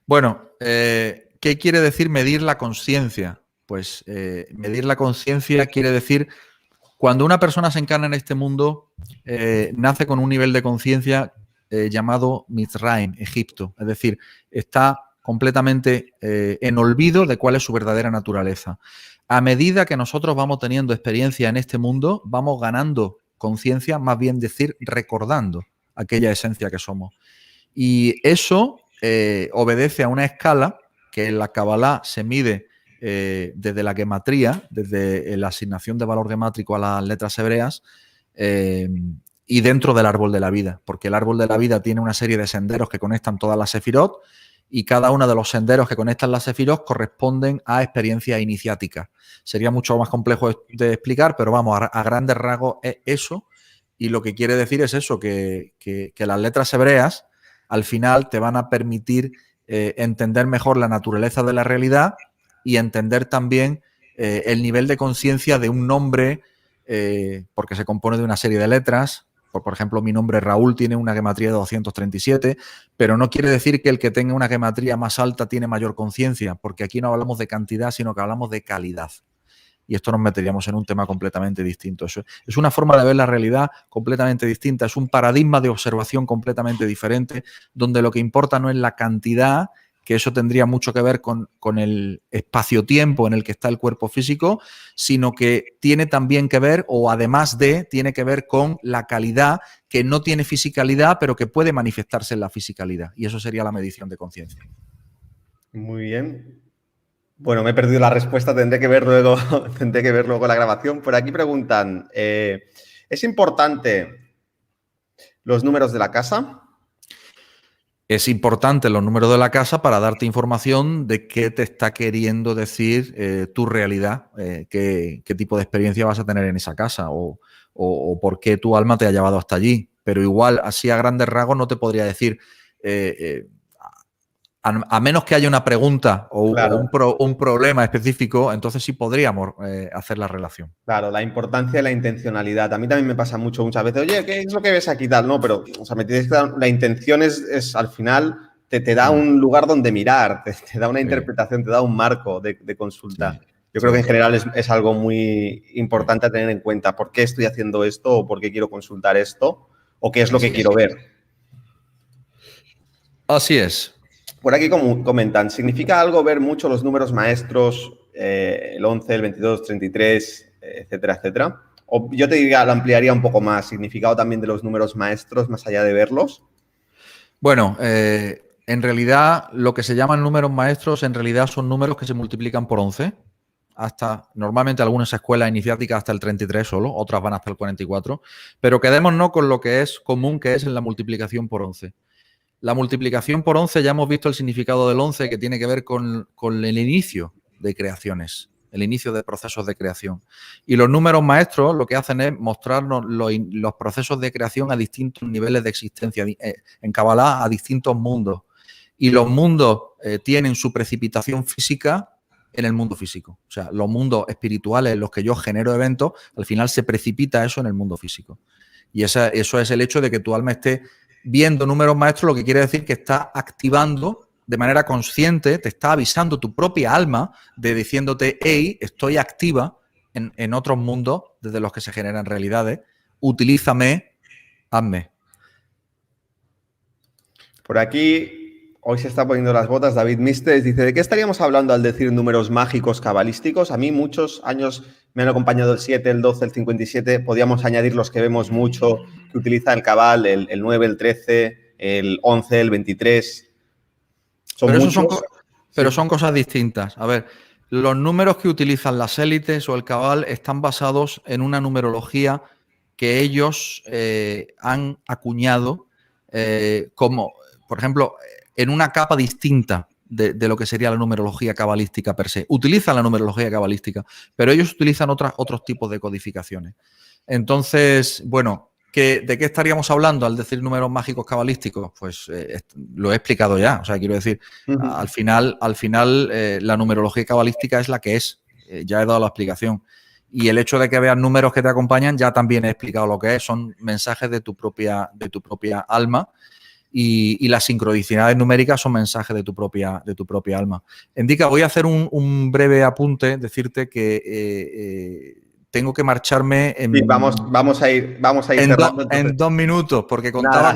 Bueno, ¿qué quiere decir medir la conciencia? Pues medir la conciencia quiere decir cuando una persona se encarna en este mundo, nace con un nivel de conciencia llamado Mizraim, Egipto. Es decir, está completamente en olvido de cuál es su verdadera naturaleza. A medida que nosotros vamos teniendo experiencia en este mundo, vamos ganando conciencia, más bien decir, recordando aquella esencia que somos. Y eso obedece a una escala que en la Kabbalah se mide desde la gematría, desde la asignación de valor gemátrico a las letras hebreas, y dentro del árbol de la vida, porque el árbol de la vida tiene una serie de senderos que conectan todas las sefirot, y cada uno de los senderos que conectan las sefirot corresponden a experiencias iniciáticas. Sería mucho más complejo de explicar, pero vamos, a grandes rasgos es eso, y lo que quiere decir es eso, que las letras hebreas al final te van a permitir entender mejor la naturaleza de la realidad y entender también el nivel de conciencia de un nombre, porque se compone de una serie de letras. Por ejemplo, mi nombre Raúl tiene una gematría de 237, pero no quiere decir que el que tenga una gematría más alta tiene mayor conciencia, porque aquí no hablamos de cantidad, sino que hablamos de calidad. Y esto nos meteríamos en un tema completamente distinto. Eso es una forma de ver la realidad completamente distinta, es un paradigma de observación completamente diferente, donde lo que importa no es la cantidad, que eso tendría mucho que ver con el espacio-tiempo en el que está el cuerpo físico, sino que tiene también que ver, o además de, tiene que ver con la calidad, que no tiene fisicalidad, pero que puede manifestarse en la fisicalidad. Y eso sería la medición de conciencia. Muy bien. Bueno, me he perdido la respuesta, tendré que ver luego la grabación. Por aquí preguntan, ¿es importante los números de la casa? Es importante los números de la casa para darte información de qué te está queriendo decir tu realidad, qué tipo de experiencia vas a tener en esa casa o por qué tu alma te ha llevado hasta allí. Pero igual, así a grandes rasgos, no te podría decir, a menos que haya una pregunta o, claro, un problema específico, entonces sí podríamos hacer la relación. Claro, la importancia de la intencionalidad. A mí también me pasa muchas veces, oye, ¿qué es lo que ves aquí tal? No, pero, o sea, me tienes que dar, la intención es al final te da un lugar donde mirar, te da una interpretación, te da un marco de consulta. Sí. Yo creo que en general es algo muy importante a tener en cuenta. ¿Por qué estoy haciendo esto o por qué quiero consultar esto? ¿O qué es lo que quiero ver? Así es. Por aquí comentan, ¿significa algo ver mucho los números maestros, el 11, el 22, 33, etcétera, etcétera? O yo te diría, lo ampliaría un poco más, significado también de los números maestros, más allá de verlos. Bueno, en realidad lo que se llaman números maestros en realidad son números que se multiplican por 11, hasta normalmente algunas escuelas iniciáticas hasta el 33 solo, otras van hasta el 44, pero quedémonos con lo que es común, que es en la multiplicación por 11. La multiplicación por 11, ya hemos visto el significado del 11, que tiene que ver con el inicio de creaciones, el inicio de procesos de creación. Y los números maestros lo que hacen es mostrarnos los procesos de creación a distintos niveles de existencia, en Kabbalah a distintos mundos. Y los mundos tienen su precipitación física en el mundo físico. O sea, los mundos espirituales en los que yo genero eventos, al final se precipita eso en el mundo físico. Y eso es el hecho de que tu alma esté viendo números maestros, lo que quiere decir que está activando de manera consciente, te está avisando tu propia alma de diciéndote, hey, estoy activa en otros mundos desde los que se generan realidades, utilízame, hazme. Por aquí, hoy se está poniendo las botas, David Mistes dice, ¿de qué estaríamos hablando al decir números mágicos cabalísticos? A mí muchos años me han acompañado el 7, el 12, el 57, podríamos añadir los que vemos mucho, que utiliza el cabal, el 9, el 13, el 11, el 23. Pero son cosas distintas. A ver, los números que utilizan las élites o el cabal están basados en una numerología que ellos han acuñado como, por ejemplo, en una capa distinta de lo que sería la numerología cabalística per se. Utilizan la numerología cabalística, pero ellos utilizan otros tipos de codificaciones. Entonces, bueno, ¿de qué estaríamos hablando al decir números mágicos cabalísticos? Pues lo he explicado ya. O sea, quiero decir, al final la numerología cabalística es la que es. Ya he dado la explicación. Y el hecho de que veas números que te acompañan, ya también he explicado lo que es. Son mensajes de tu propia alma. Y las sincronicidades numéricas son mensajes de tu propia alma. Indica, voy a hacer un breve apunte, decirte que tengo que marcharme en, sí, vamos a ir cerrando. En 2 minutos, porque contaba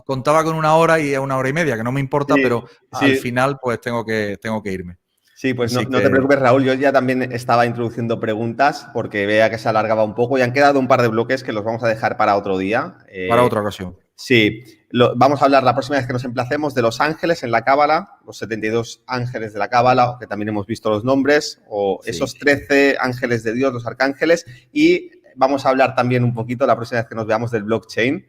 con 1 hora y 1 hora y media, que no me importa, sí, pero sí. al final pues tengo que irme. Sí, pues no te preocupes, Raúl. Yo ya también estaba introduciendo preguntas porque veía que se alargaba un poco y han quedado un par de bloques que los vamos a dejar para otro día. Para otra ocasión. Sí, vamos a hablar la próxima vez que nos emplacemos de los ángeles en la Cábala, los 72 ángeles de la Cábala, que también hemos visto los nombres, o sí, esos 13 ángeles de Dios, los arcángeles, y vamos a hablar también un poquito la próxima vez que nos veamos del blockchain,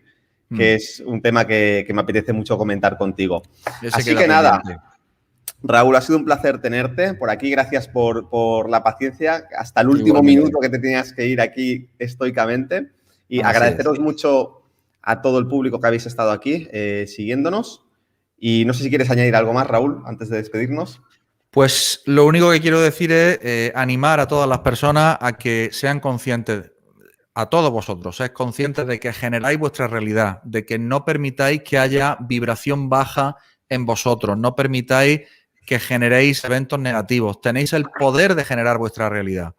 que es un tema que me apetece mucho comentar contigo. Así que nada, Raúl, ha sido un placer tenerte por aquí. Gracias por la paciencia. Hasta el último minuto que te tenías que ir aquí estoicamente. Y agradeceros mucho a todo el público que habéis estado aquí siguiéndonos. Y no sé si quieres añadir algo más, Raúl, antes de despedirnos. Pues lo único que quiero decir es animar a todas las personas a que sean conscientes, a todos vosotros, seáis conscientes de que generáis vuestra realidad, de que no permitáis que haya vibración baja en vosotros, no permitáis que generéis eventos negativos. Tenéis el poder de generar vuestra realidad.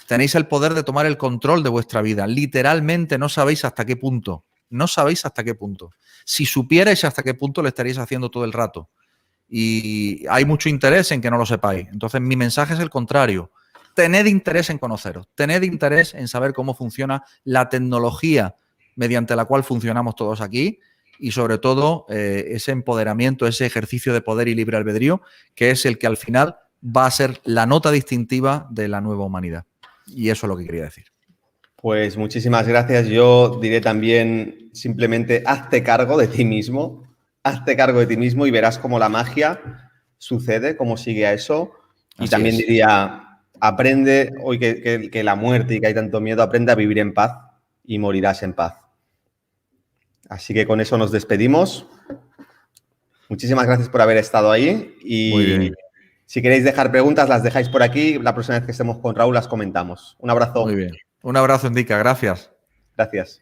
Tenéis el poder de tomar el control de vuestra vida. Literalmente no sabéis hasta qué punto. No sabéis hasta qué punto. Si supierais hasta qué punto lo estaríais haciendo todo el rato. Y hay mucho interés en que no lo sepáis. Entonces, mi mensaje es el contrario. Tened interés en conoceros. Tened interés en saber cómo funciona la tecnología mediante la cual funcionamos todos aquí. Y sobre todo ese empoderamiento, ese ejercicio de poder y libre albedrío, que es el que al final va a ser la nota distintiva de la nueva humanidad. Y eso es lo que quería decir. Pues muchísimas gracias. Yo diré también simplemente hazte cargo de ti mismo. Hazte cargo de ti mismo y verás cómo la magia sucede, cómo sigue a eso. Y así también diría, aprende hoy que la muerte y que hay tanto miedo, aprende a vivir en paz y morirás en paz. Así que con eso nos despedimos. Muchísimas gracias por haber estado ahí. Y si queréis dejar preguntas, las dejáis por aquí. La próxima vez que estemos con Raúl las comentamos. Un abrazo. Muy bien. Un abrazo, Indica. Gracias. Gracias.